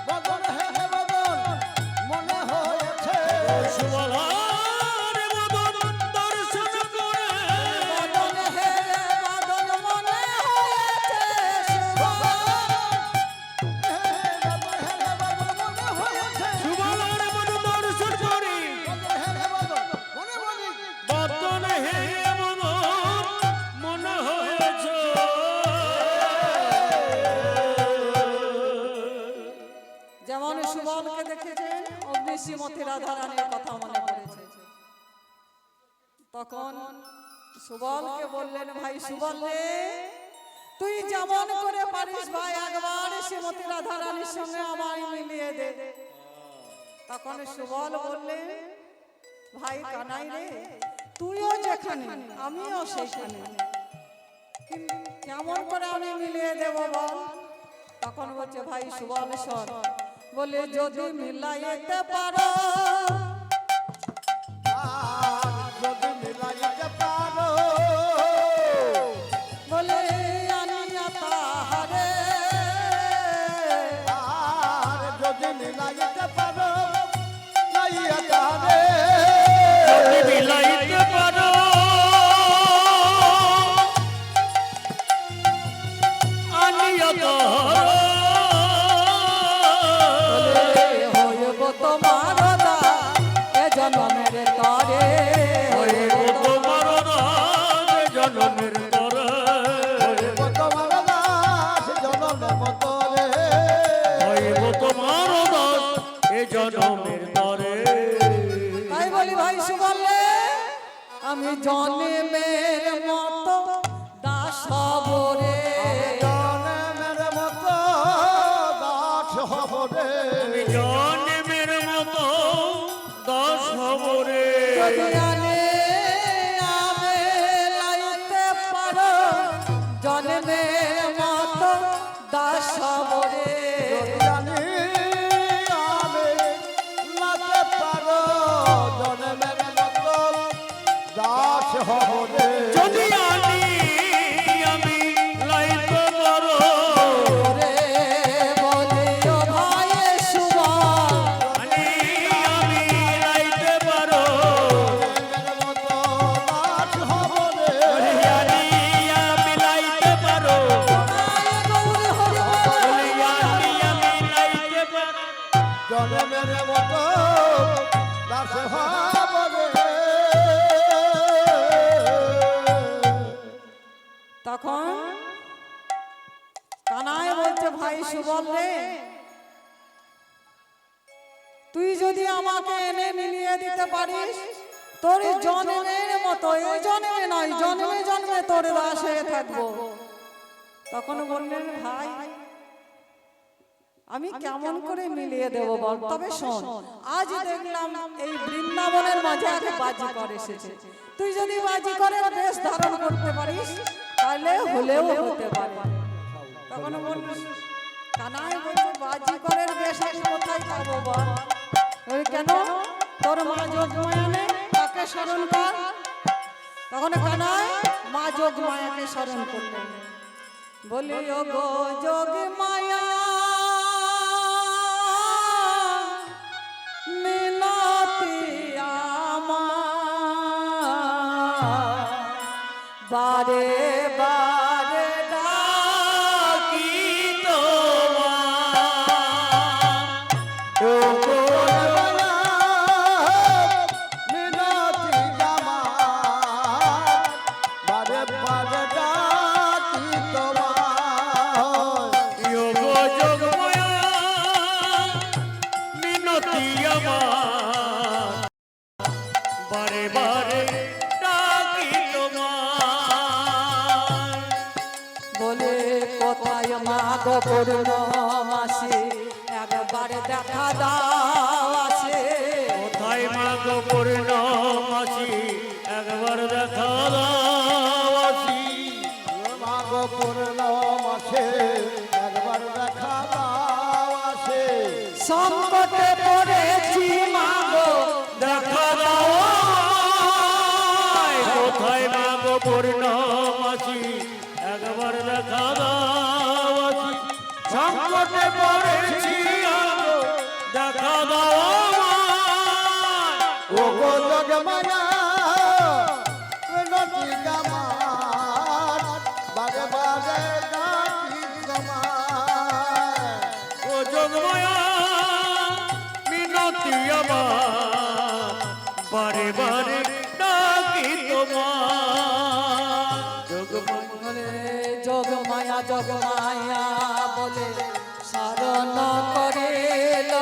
বদন হে হে বদন মনে হয়েছে, সুবলার বদন দর্শন করে বদন হেরে বদন মনে হয়েছে। সুবলার বদন দর্শন করে বদন হে বদন মনে হয়েছে। যেমন সুবলকে দেখেছেন অমনি শ্রীমতী রাধারানীর কথা মনে পড়েছে। তখন সুবলকে বললেন, ভাই সুবল রে, তুই যেমন করে পারিস ভাই একবার শ্রীমতী রাধারানীর সঙ্গে আমায় মিলিয়ে দে। তখন সুবল বললেন, ভাই কানাই রে, তুইও যেখানে আমিও সেখানে, কিন্তু কেমন করে আমি মিলিয়ে দেব বল। তখন বলছে, ভাই সুবল শোন, বলে যদি মিলাইতে পারো, যদি মিলাইতে পারো, বলে আনিয়া তাহারে, আর যদি মিলাইতে পারো, লাইয়া তারে, যদি মিলাইতে পারো আনিয়া তাহার, বলে হইব তোমার দা এ জনমের তরে, হইব তোমার দাস জনমের তরে, তোমার দাস জনমের মতো রে, হইব তোমার দাস এ জনমের তরে। তাই বলি ভাই সুবল রে, আমি জনমের মতো দাস হব রে, জনমের মতো দাস হব রে, জনমের মতো দাস হব রে। যদি আনে আমে লাইতে পারো, জনমের মতো দাস হব রে। জানি আমি লাতে পারো, জনমের মতো দাস হব রে, যদি আনি আমি লাইতে পারো, রে বলিও ভাই সুবল, আনি আমি লাইতে পারো, জনমের মতো দাস হব রে, আনি আমি লাইতে পারো, আয় গৌর হরি বল। আনি আমি লাইতে পারো। জনমের মতো দাস হব রে। তখন কানাই বলছে, ভাই সুবল রে, তুই যদি আমাকে এনে মিলিয়ে দিতে পারিস, তোর জন্মের মতো, এই জন্মে নয় জন্মে জন্মে তোর দাস হয়ে থাকবো। তখন বললেন, ভাই আমি কেমন করে মিলিয়ে দেব বল, তবে শোন, আজ দেখলাম এই বৃন্দাবনের মাঝে আগে বাজি করে এসেছে, তুই যদি বাজি করে বেশ ধারণ করতে পারিস তাহলে হলেও হতে পারে। তখন বলল, কানাই বলছে, বাজি করের বেশ আমি কোথায় পাবো বল। বলে, কেন, তোর মা যোগমায়া নেই, তাকে স্মরণ কর। তখন কানাই মা যোগ মায়াকে স্মরণ করলেন, বলি ও গো যোগ মায়া মিনতি আমার, বারে বারে ডাকি তোমার, মিনতি আমার বারে বারে ডাকি তোমার। যোগ যোগ মায়া মিনতি আমার, বারে বারে ডাকি তোমার। বলে কোথায় মা গো পূর্ণমাসী একবার দেখা দাও আসে, কোথায় মা গো পূর্ণমাসী একবার দেখা দাও আসি। মাগো পূর্ণমাসে একবার দেখা দাও আসে। সংকটে পড়েছি মা গো দেখা দাও আমায়। কোথায় মা গো পূর্ণমাসী একবার দেখা দাও আসি। সংকটে পড়েছি আগো দেখা দাও আমায়। ও গো যোগ মায়া মিনতি আমার বারে বারে ডাকি তোমার। ও যোগমায়া মিনতি আমার, বারে বারে ডাকি তোমার। যোগমায়া বলে যোগ মায়া বলে শরণ করিল,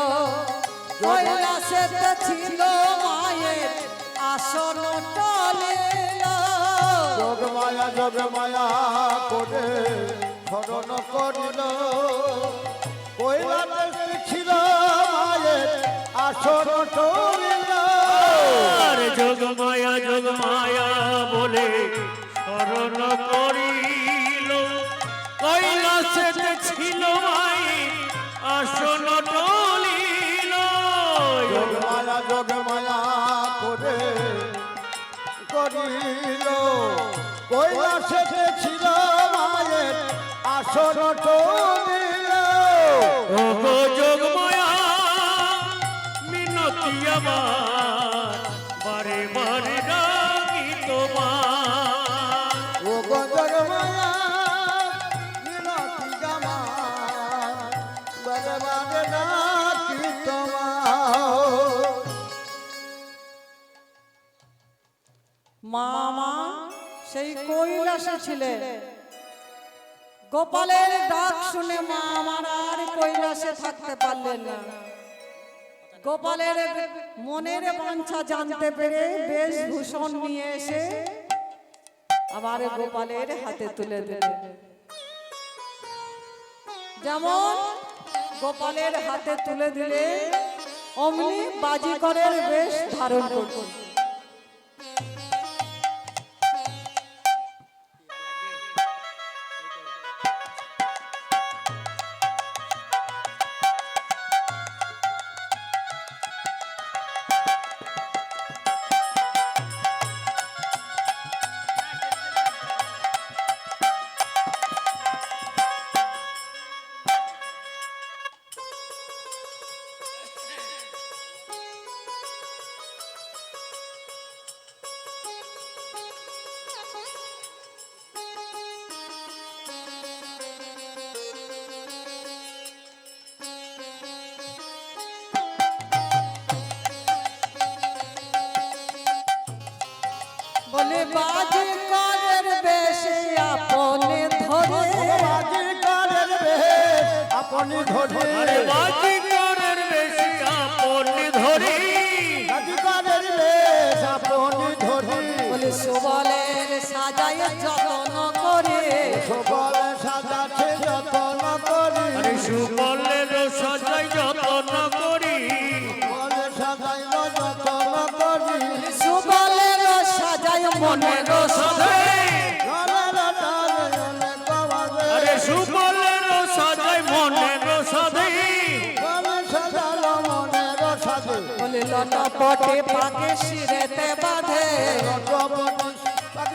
কৈলাসেতে ছিল মায়ের আসন টলিল, যোগ মায়া করে স্মরণ করিল, কৈলাসে ছিল মায়ের আসন টলিল। আর যোগমায়া বলে শরণ করিল, কৈলাসেতে ছিল মাই আসন টলিল। যোগ মায়া করে করিল, কৈলাসে ছিল মায়ের আসন টলিল। ও গো যোগমায়া মিনতি আমার, বারে বারে ডাকি তোমার। ও গো যোগ মায়া মিনতি আমার বারে বারে ডাকি তোমার। মা সেই কৈলাসে ছিলেন। গোপালের ডাক শুনে মা আমার আর কৈলাসে থাকতে পারলেন না। গোপালের মনের বাঞ্ছা জানতে পেরে বেশভূষণ নিয়ে এসে আবার গোপালের হাতে তুলে দিলেন। যেমন গোপালের হাতে তুলে দিলে অমনি বাজিকরের বেশ ধারণ করলেন। বলে বাজিকরের বেশে আপনি ধরে, বাজিকরের বেশ আপনি ধরে, আরে বাজিকরের বেশি আপনি ধরি। বাজিকরের বেশ আপনি ধরে, বলে সুবলের সাজায় যত্ন করে, সবল সাজাছে যতন করি, আরে সুবলের সাজাই যত্ন করি। সবল সাজাইল যতন করি, সুবলের সাজায় মনের সাথে, আরে সুবলের সাজাই মনের সাথে। সাজালো মনের সাথে, বলে লটপটে পাকে শিরেতে বাঁধে, লটপটে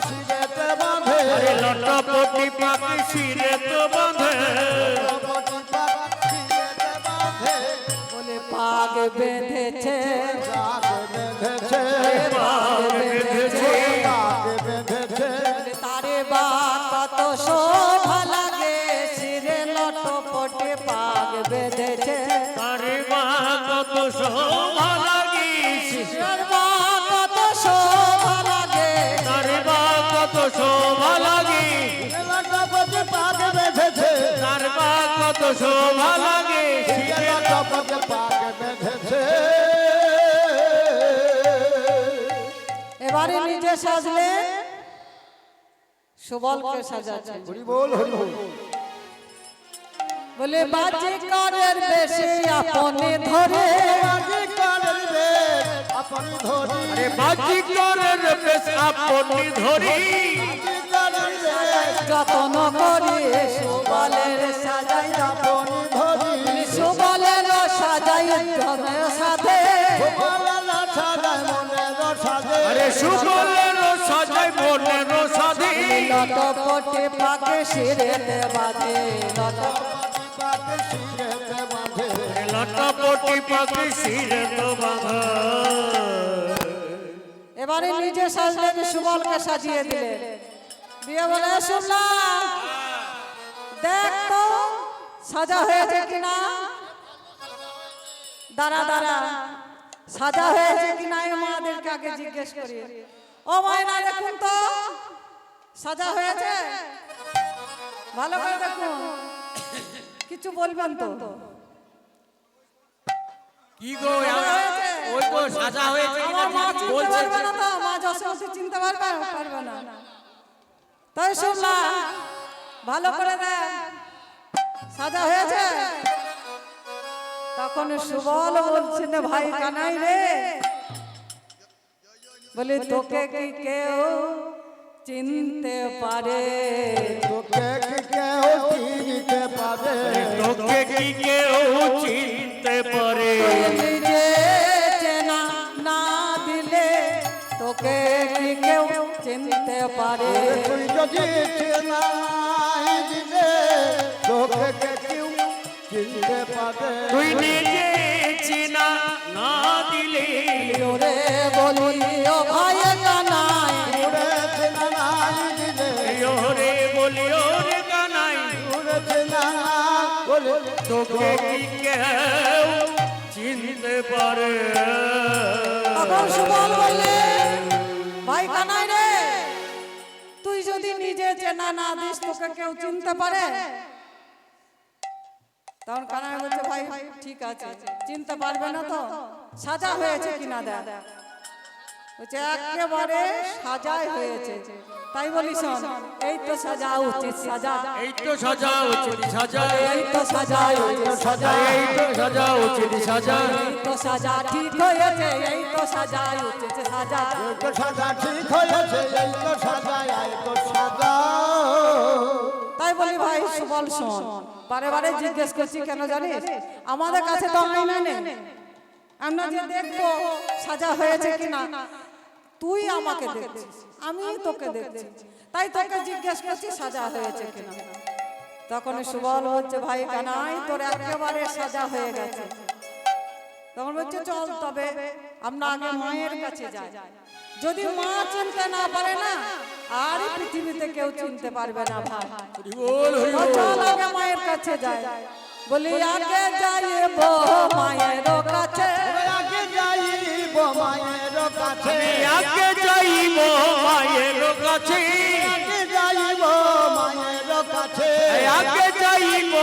শিরেতে বাঁধে আরে লটপটি পাখি শিরে তো বাঁধে লটপটি পাখি শিরেতে বাঁধে বলে পাগ বেঁধেছে পাগ বেঁধেছে পাগ বেঁধেছে পাগ বেঁধেছে বলে তারে বা কত শোভা লাগে শিরে লটপটে পাগ বেঁধেছে তারে মা কত শোভা লাগি শিরের বা কত শোভা লাগে তারে মা কত শোভা লাগি লটপটি পাগ বেঁধেছে তার মা কত শোভা লাগে লটপটি পাগ বেঁধেছে এবারে নিজে সাজলে সুবলকে সাজাচ্ছে হরি বল হরি বল বলে বাজি করের বেশি আপনি ধরে বাজি কালের বেশ আপনি ধরি আরে বাজি করের বেশ আপনি ধরি বাজি কালের বেশ যতন করি সুবলের সাজাই আপনি ধরি সুবলের সাজাই ধনের সাথে বলা সাজায় মনের সাজে আরে সুবলের সাজাই মনের সাধি লটপটে পাকে শিরেতে বাজে পাকে শিরেতে বাঁধে লটপটি পাখি শিরে তো বাঁধা এবারে নিজে সাজলেন সুবলকে সাজিয়ে দিলেন দিয়ে বলে শুনলা দেখ তো সাজা হয়েছে কিনা দাঁড়া দাঁড়া সাজা হয়েছে কিনা এই মাদেরকে আগে জিজ্ঞেস করি ও মায়েরা দেখুন তো সাজা হয়েছে ভালো করে দেখুন কিছু বলবেন তো কি গো হয়েছে? ওই তো সাজা হয়েছে আমার মা চিনতে পারবে না তো মা যশোমতি চিনতে পারবে না তাই শুনলা ভালো করে দেখ সাজা হয়েছে তখন সুবল বলছেন ভাই কানাই রে বলে তোকে কি কেউ চিনতে পারে তোকে কি কেউ চিনতে পারে তোকে কি কেউ চিনতে পারে নিজে চেনা না দিলে তোকে কি কেউ চিনতে পারে তুই যদি চেনাই দিলে তোকে কে কেউ চিনতে পারে তুই নিজে চিনা না দিলে ওরে বলি ও ভাই কানাই উড়ে চেনাই দিলে ওরে বলি ওরে কানাই উড়ে চেনা বলে তোকে কি কেউ চিনতে পারে তখন সুবল বললে ভাই কানাই রে তুই যদি নিজে চেনা না দিস তোকে কেউ চিনতে পারে তখন কানাই বলছে ভাই ঠিক আছে চিনতে পারবে না তো সাজা হয়েছে কিনা দেখ বলছে একেবারে সাজাই হয়েছে তাই বলি শোন এই তো সাজা উচিত সাজা এই তো সাজা উচিত সাজা এই তো সাজা উচিত সাজা এই তো সাজা উচিত সাজা এই তো সাজা ঠিক হয়েছে এই তো সাজা উচিত সাজা এই তো সাজা ঠিক হয়েছে এই তো সাজা এই তো সাজা তাই বলি ভাই সুবল শোন বারে বারে জিজ্ঞেস করছি কেন জানিস আমাদের কাছে তো আয়না নেই আমরা যে দেখবো সাজা হয়েছে কিনা তুই আমাকে দেখছিস আমি তোকে দেখছি তাই তোকে জিজ্ঞেস করছি সাজা হয়েছে কিনা তখন সুবল বলছে ভাই কানাই তোর একেবারে সাজা হয়ে গেছে তখন বলছে চল তবে আমরা আগে মায়ের কাছে যাই যদি মা চিনতে না পারে না আর এই পৃথিবীতে কেউ চিনতে পারবে না ভাই তো চল আগে মায়ের কাছে যাই বলি আগে যাইব মায়ের কাছে আগে যাইব মায়ের কাছে আগে যাইব মায়ের কাছে আগে যাইব মায়ের কাছে আগে যাইব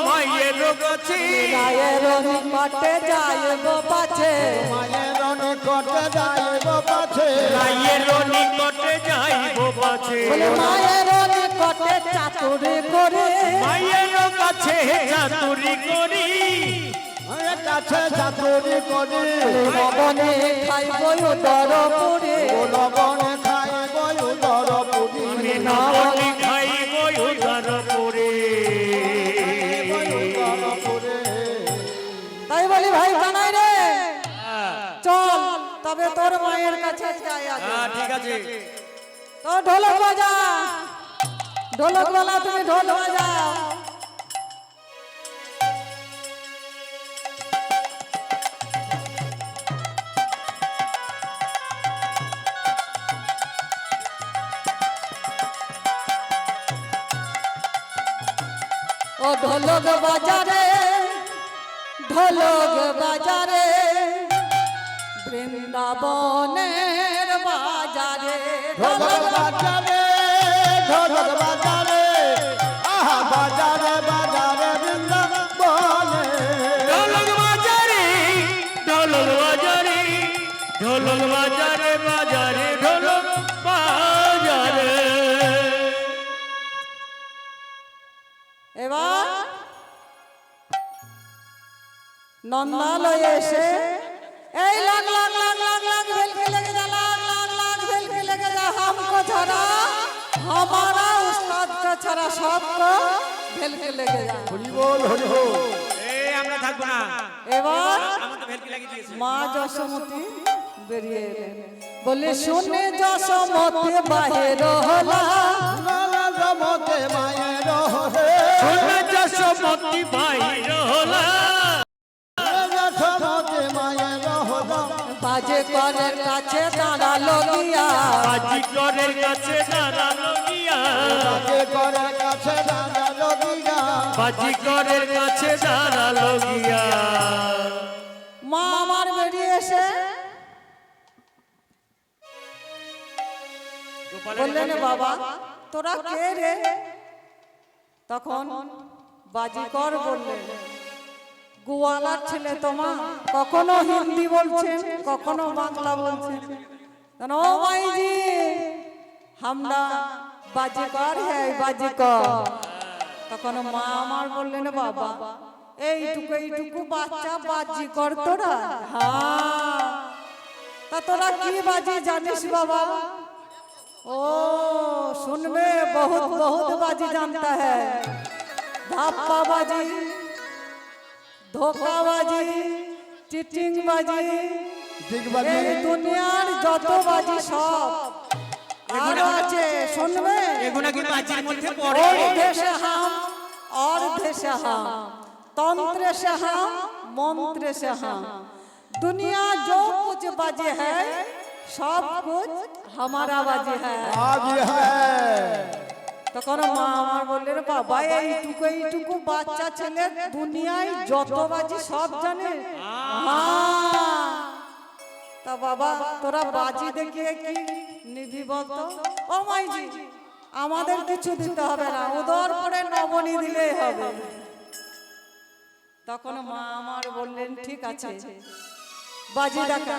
মায়ের কাছে মায়ের নিকটে যাইব পাছে মায়ের নিকটে যাইব পাছে মায়ের নিকটে যাইব পাছে বলে মায়ের নিকটে চাতুরি করে মায়ের কাছে চাতুরি করি মায়ের কাছে চাতুরি করি লবণে খাইব উদর পুরে লবণে খাইব উদর পুরি নবনী খাইব উদর পুরে তাই বলি ভাই কানাই রে চল তবে তোর মায়ের কাছে যাই আগে ঠিক আছে তো ঢোলক বাজা, ঢোলক বালা তুমি ঢোল বাজাও। ও ঢোলক বাজারে, ঢোলক বাজারে, বৃন্দাবনের বাজারে, ঢোলক বাজারে, ঢোলক বাজারে, আহা বাজারে বাজারে বৃন্দাবনে। ঢোলক বাজারে, ঢোলক বাজারে, ঢোলক বাজারে, বাজারে ঢোলক বাজারে। এবার নন্দালয়ে এসে এই লাগ লাগ লাগ লাগ লাগ ভেলকে লেগে যা, लाग लाग लाग ভেলকে লেগে যা, हमको छोड़ा हमारा उस्ताद का छोड़ा सबको ভেলকে লেগে যা। হরি বল হরি বল। এই আমরা থাকবো না, এবার আমার তো ভেলকি লাগিয়ে দিয়েছে। মা যশোমতী বেরিয়ে এলেন, বলে শুনে যশোমতী বাহির হলা, নানা জমতে মায়ের হরে, শুনে যশোমতী বাইর হলা, নানা জমতে মায়ের হরে, বাজে করের কাছে দাঁড়ালো গিয়া, বাজিকরের কাছে দাঁড়ালো গিয়া, তাকে করে কাছে দাঁড়ালো গিয়া, বাজিকরের কাছে দাঁড়ালো গিয়া। মা আমার বেরিয়ে এসে বললেন বাবা তোরা কে রে? তখন বাজিকর বললেন গোয়ালার ছেলে তোমা, কখনো হিন্দি বলছেন কখনো বাংলা বলছেন। ও মাইজি আমরা বাজিকর হ্যাঁ বাজিকর। তখন মা আমার বললেন বাবা এইটুকু এইটুকু বাচ্চা বাজিকর তোরা? হ্যাঁ। তা তোরা কি বাজি জানিস বাবা? ओ सुन में बहुत बहुत बाजी जानता है, धाप्पा बाजी, धोखा बाजी, चिटिंग बाजी, দিগবাজি, এই দুনিয়ার যত বাজি সব আর আছে শুনবে। এগুলো কি বাজির মধ্যে পড়ে? और देश हम और देश हम, तंत्र से हम मंत्र से हम, दुनिया जो कुछ बाजी है सब कुछ हमारा बाजी है। আজ হ্যাঁ তখন মা আমার বললেন বাবা এইটুকু এইটুকু বাচ্চা ছেলে দুনিয়ায় যত বাজি সব জানে? হ্যাঁ। তা বাবা তোরা বাজি দেখিয়ে কি নিবি বলতো? ও মাইজি আমাদের কিছু দিতে হবে না, উদর করে নবনী দিলেই হবে। তখন মা আমার বললেন ঠিক আছে বাজি দেখা।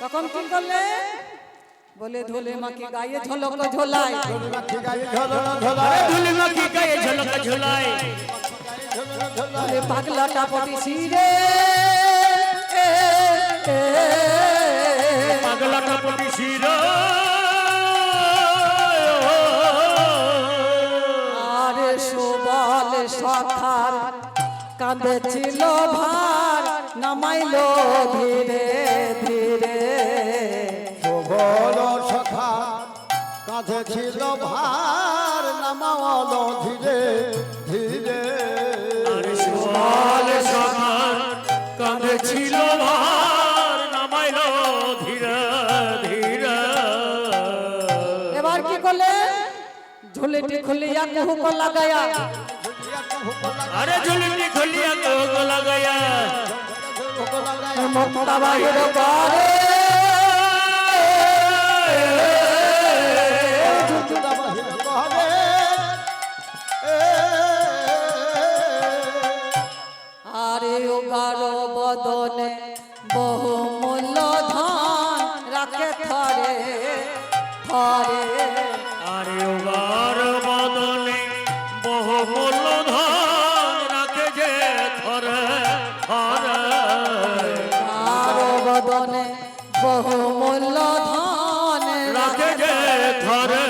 তখন কি করলে? বলে ধুলে মাকে গায়ে ঝলক ঝোলায়, মাখি গায়ে ঝোলনা ঝোলায়, ধুলি মাখি গায়ে ঝলক ঝুলায়, ঝোলনা ঝোলায়, বলে পাগলাটা পটি শিরে, পাগলাটা পটি শির, আর সুবল সখার কাঁধে ছিল ভার, নামাইলো ধীরে ধীরে। প্রবল সখা কাঁধে ছিল ভার, নামালো ধীরে ধীরে। আর সুবল সখার কাঁধে ছিল ভার, নামাইলো ধীরে ধীরে। এবার কি করলে? ঝুলিটি খুলিয়া কুহুক লাগায়া, আরে ঝুলিটি খুলিয়া কোক লাগায়া, মুক্তা বাহির করে, আরে ওগার বদনে বহু মূল্য ধন রাখে থরে থরে। আরে ওবার বদনে বহু মূল্য ধন রাখে যে থরে থরে। আর বদনে বহু মূল্য ধন রাখে যে থরে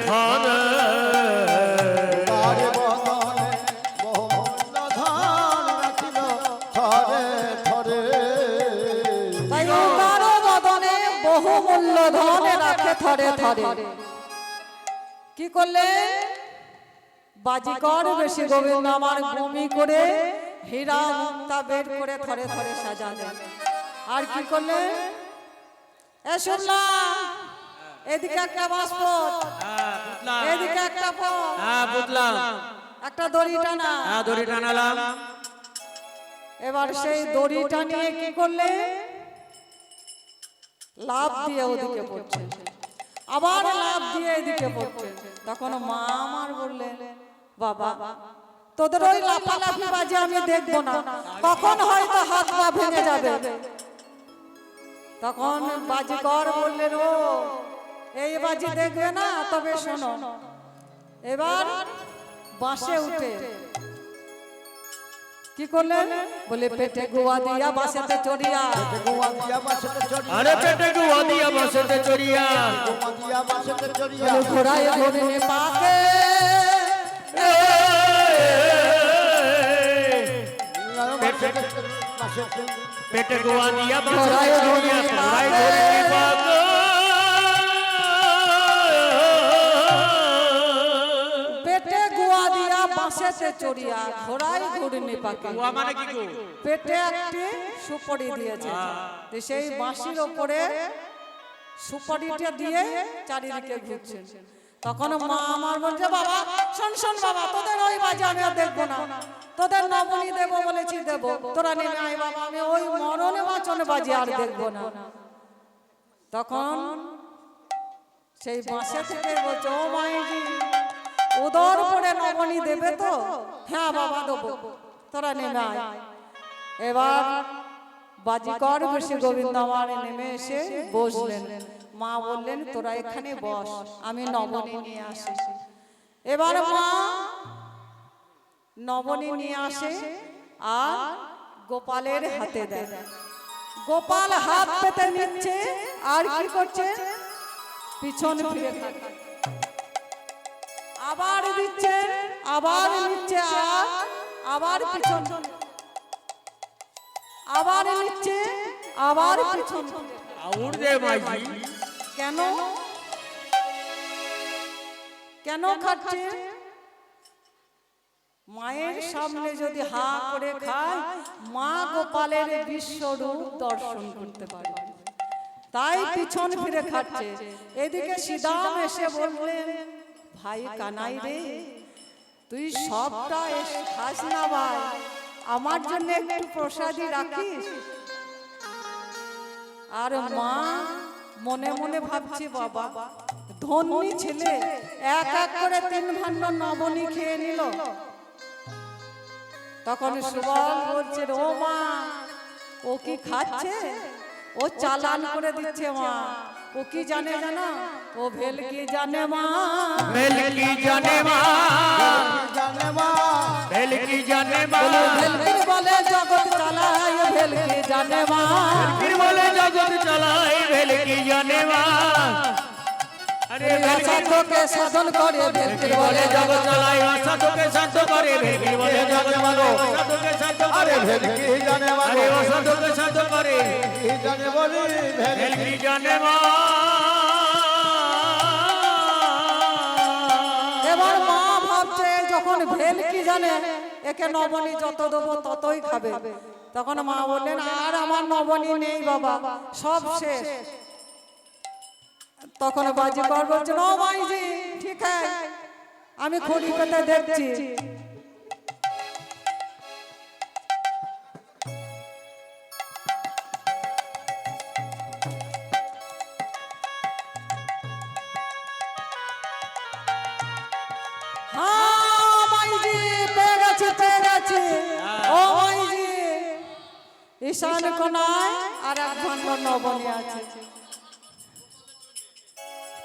থরে। তারে বদনে বহুমূল্য ধন রাখিল থরে থরে। তাই ওগার বদনে বহু মূল্য দুর্যোধন রাখে থরে থরে। কি করলে? বাজিকর বেশি গোবিন্দ আমার বমি করে হীরা মুক্তা বের করে থরে থরে সাজালেন। আর কি করলে? এ শুনলাম এদিকে একটা বাসপথ, বুঝলাম। এদিকে একটা পথ, বুঝলাম। একটা দড়ি টানা। দড়ি টানালাম। এবার সেই দড়িটা নিয়ে কি করলে? লাভ দিয়ে ওদিকে পড়ছে, আবার লাভ দিয়ে এদিকে পড়ছে। তখন মা আমার বললেন, বাবা তোদের ওই লাফালাফি বাজে আমি দেখবো না, কখন হয়তো হাত পা ভেঙে যাবে। তখন বাজিকর বললেন, ও এই বাজি দেখবে না, তবে শোনো, এবার বাঁশে উঠে কি করলেন? বলে পেটে গোয়া দিয়া বাঁশেতে চড়িয়া, গোয়া দিয়া বাসেতে চড়িয়া, আরে পেটে গুয়া দিয়া বসেতে চড়িয়া, গোয়া দিয়া বাসেতে চড়িয়া, বলে ঘোড়ায় ঘোড়ে পাকে, পেটে গুয়া দিয়া ঘোড়ায় বসেতে ঘোড়ে চড়িয়া, ঘোড়ায় পাকে। ঘোড়ে পাক। পেটে গোয়া দিয়া বাঁশেতে চড়িয়া, ঘোড়ায় ঘুরনি পাকে। গুয়া মানে কি গো? পেটে একটি সুপারি দিয়েছে, তো সেই বাঁশির ওপরে সুপারিটা দিয়ে চারিদিকে ঘুরছেন। তখন মা আমার বলছে, বাবা শোন শোন বাবা, তোদের ওই বাজে আমি আর দেখবো না, তোদের নবনী দেবো বলেছি দেবো, তোরা নেমে আয় বাবা, আমি ওই মরণে বাঁচনে বাজে আর দেখবো না। তখন সেই বাঁশে থেকে বলছে, ও মাইজি উদর পরে নবনী দেবে তো? হ্যাঁ বাবা দেবো, তোরা নেমে আয়। এবার বাজিকর বেশি গোবিন্দ আমার নেমে এসে বসলেন। মা বললেন, তোরা এখানে বস, আমি নবনী নিয়ে আসি। এবার মা নবনী নিয়ে আসে আর গোপালের হাতে দেয়। গোপাল হাত পেতে নিচ্ছে আর কি করছে? পিছন ফিরে থাকে, আবার দিচ্ছে, আবার নিচ্ছে, আর আবার পিছন, আবার নিচ্ছে, আবার পিছন। আউর দে মাঝি। কেন? কেন খাচ্ছে? মায়ের সামনে যদি হা করে খায়, মা গোপালের বিশ্বরূপ দর্শন করতে পারে, তাই পিছন ফিরে খাচ্ছে। এদিকে শ্রীদাম এসে বললেন, ভাই কানাই রে, তুই সবটা এসে খাস না ভাই, আমার জন্য একটু প্রসাদী রাখিস। আর মা মনে মনে ভাবছে, বাবা ধনী ছেলে, এক এক করে 3 ভাণ্ড নবনী খেয়ে নিল। তখন সুবল বলছে, ও মা ও কি খাচ্ছে? ও চালান করে দিচ্ছে মা। ও কি জানে জানা? ও ভেলকি জানে মা, ভেলকি জানে মা, জানে মা, ভেলকি জানে মা, ভেলকির বলে জগৎ চালায়, ভেলকি জানে মা। ভেলকির বলে জগৎ চালায়, ভেলকি জানে মা। আরে অসাধ্যকে সাধন করে, ভেলকির বলে জগৎ চালায়, অসাধুকে শান্ত করে, ভেলকির বলে জগৎ চালায়, অসাধুকে শান্ত করে, ভেলকি জানে মা, আরে অসাধুকে শান্ত করে, কি জানে বলি ভেলকি জানে মা। এবার মা ভাবছে, যখন ভেলকি জানে, একে নবনী যত দেবো ততই খাবে। তখন মা বললেন, আর আমার নবনী নেই বাবা, সব শেষ। তখন বাজিকর বলছেন, ও মাইজি ঠিক আছে, আমি খড়ি পেতে দেখছি। হ্যাঁ মাইজি, পেয়ে গেছি পেয়ে গেছি। ও মাইজি, ঈশান কোণায় আর 1 ভাণ্ড নবনী আছে,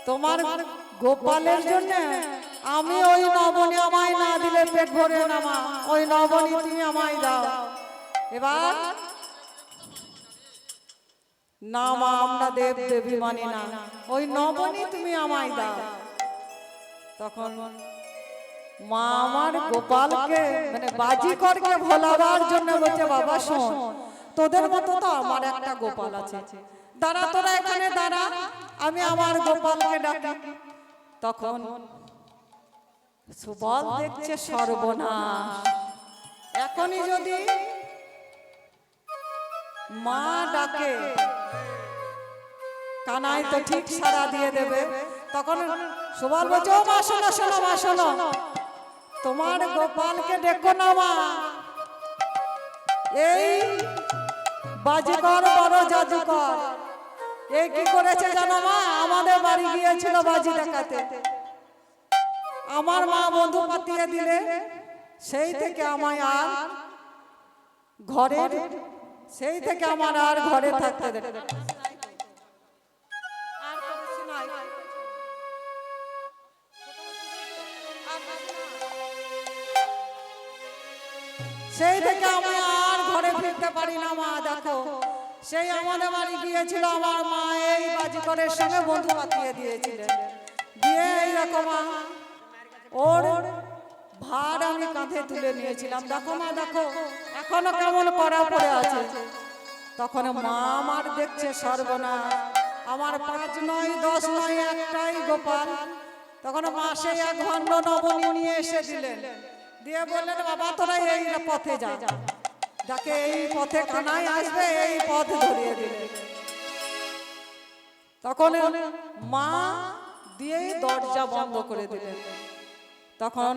তোমার গোপালের জন্য। আমি ওই নবনী আমায় না দিলে পেট ভরে না মা, ওই নবনী তুমি আমায় দাও। এবার না মা, আমরা দেব দেবী মানি না, ওই নবনী তুমি আমায় দাও। তখন মা আমার গোপালকে মানে বাজিকরকে ভোলাবার জন্য বলছে, বাবা শোন, তোদের মতো তো আমার একটা গোপাল আছে, দাঁড়া তোরা এখানে দাঁড়া, আমি আমার গোপালকে ডাকি, তখন সুবল দেখছে সর্বনাশ। এখনই যদি মা ডাকে, কানাই তো ঠিক সাড়া দিয়ে দেবে। তখন সুবল বলছে, ও মা শোনো শোনো মা শোনো, তোমার গোপালকে ডেকো না মা, এই বাজিকর বড় জাদুকর এই কি করেছে জানো মা? আমাদের বাড়ি গিয়েছিল বাজি দেখাতে, আমার মা বন্ধু পাতিয়ে দিলে, সেই থেকে আমায় আর ঘরে থাকতে দেবে না। সেই থেকে আমি আর ঘরে ফিরতে পারি না মা। দেখো, সেই আমাদের বাড়ি গিয়েছিল, আমার মা এই বাজিকরের সঙ্গে বন্ধু পাতিয়ে দিয়েছিলেন, দিয়ে এইরকম ওর ভার আমি কাঁধে তুলে নিয়েছিলাম। দেখো মা দেখো, এখনো কেমন করা পড়ে আছে। তখন মা আমার দেখছে সর্বনাশ, আমার 5 নয় 10 নয় একটাই গোপাল। তখন মা সেই এক ভণ্ড নবনী নিয়ে এসে দিলেন, দিয়ে বললেন, বাবা তোরা এই পথে যা, যাকে এই পথে কানাই আসবে এই পথ ধরিয়ে দিলেন। তখন মা দিয়ে দরজা বন্ধ করে দিলেন। তখন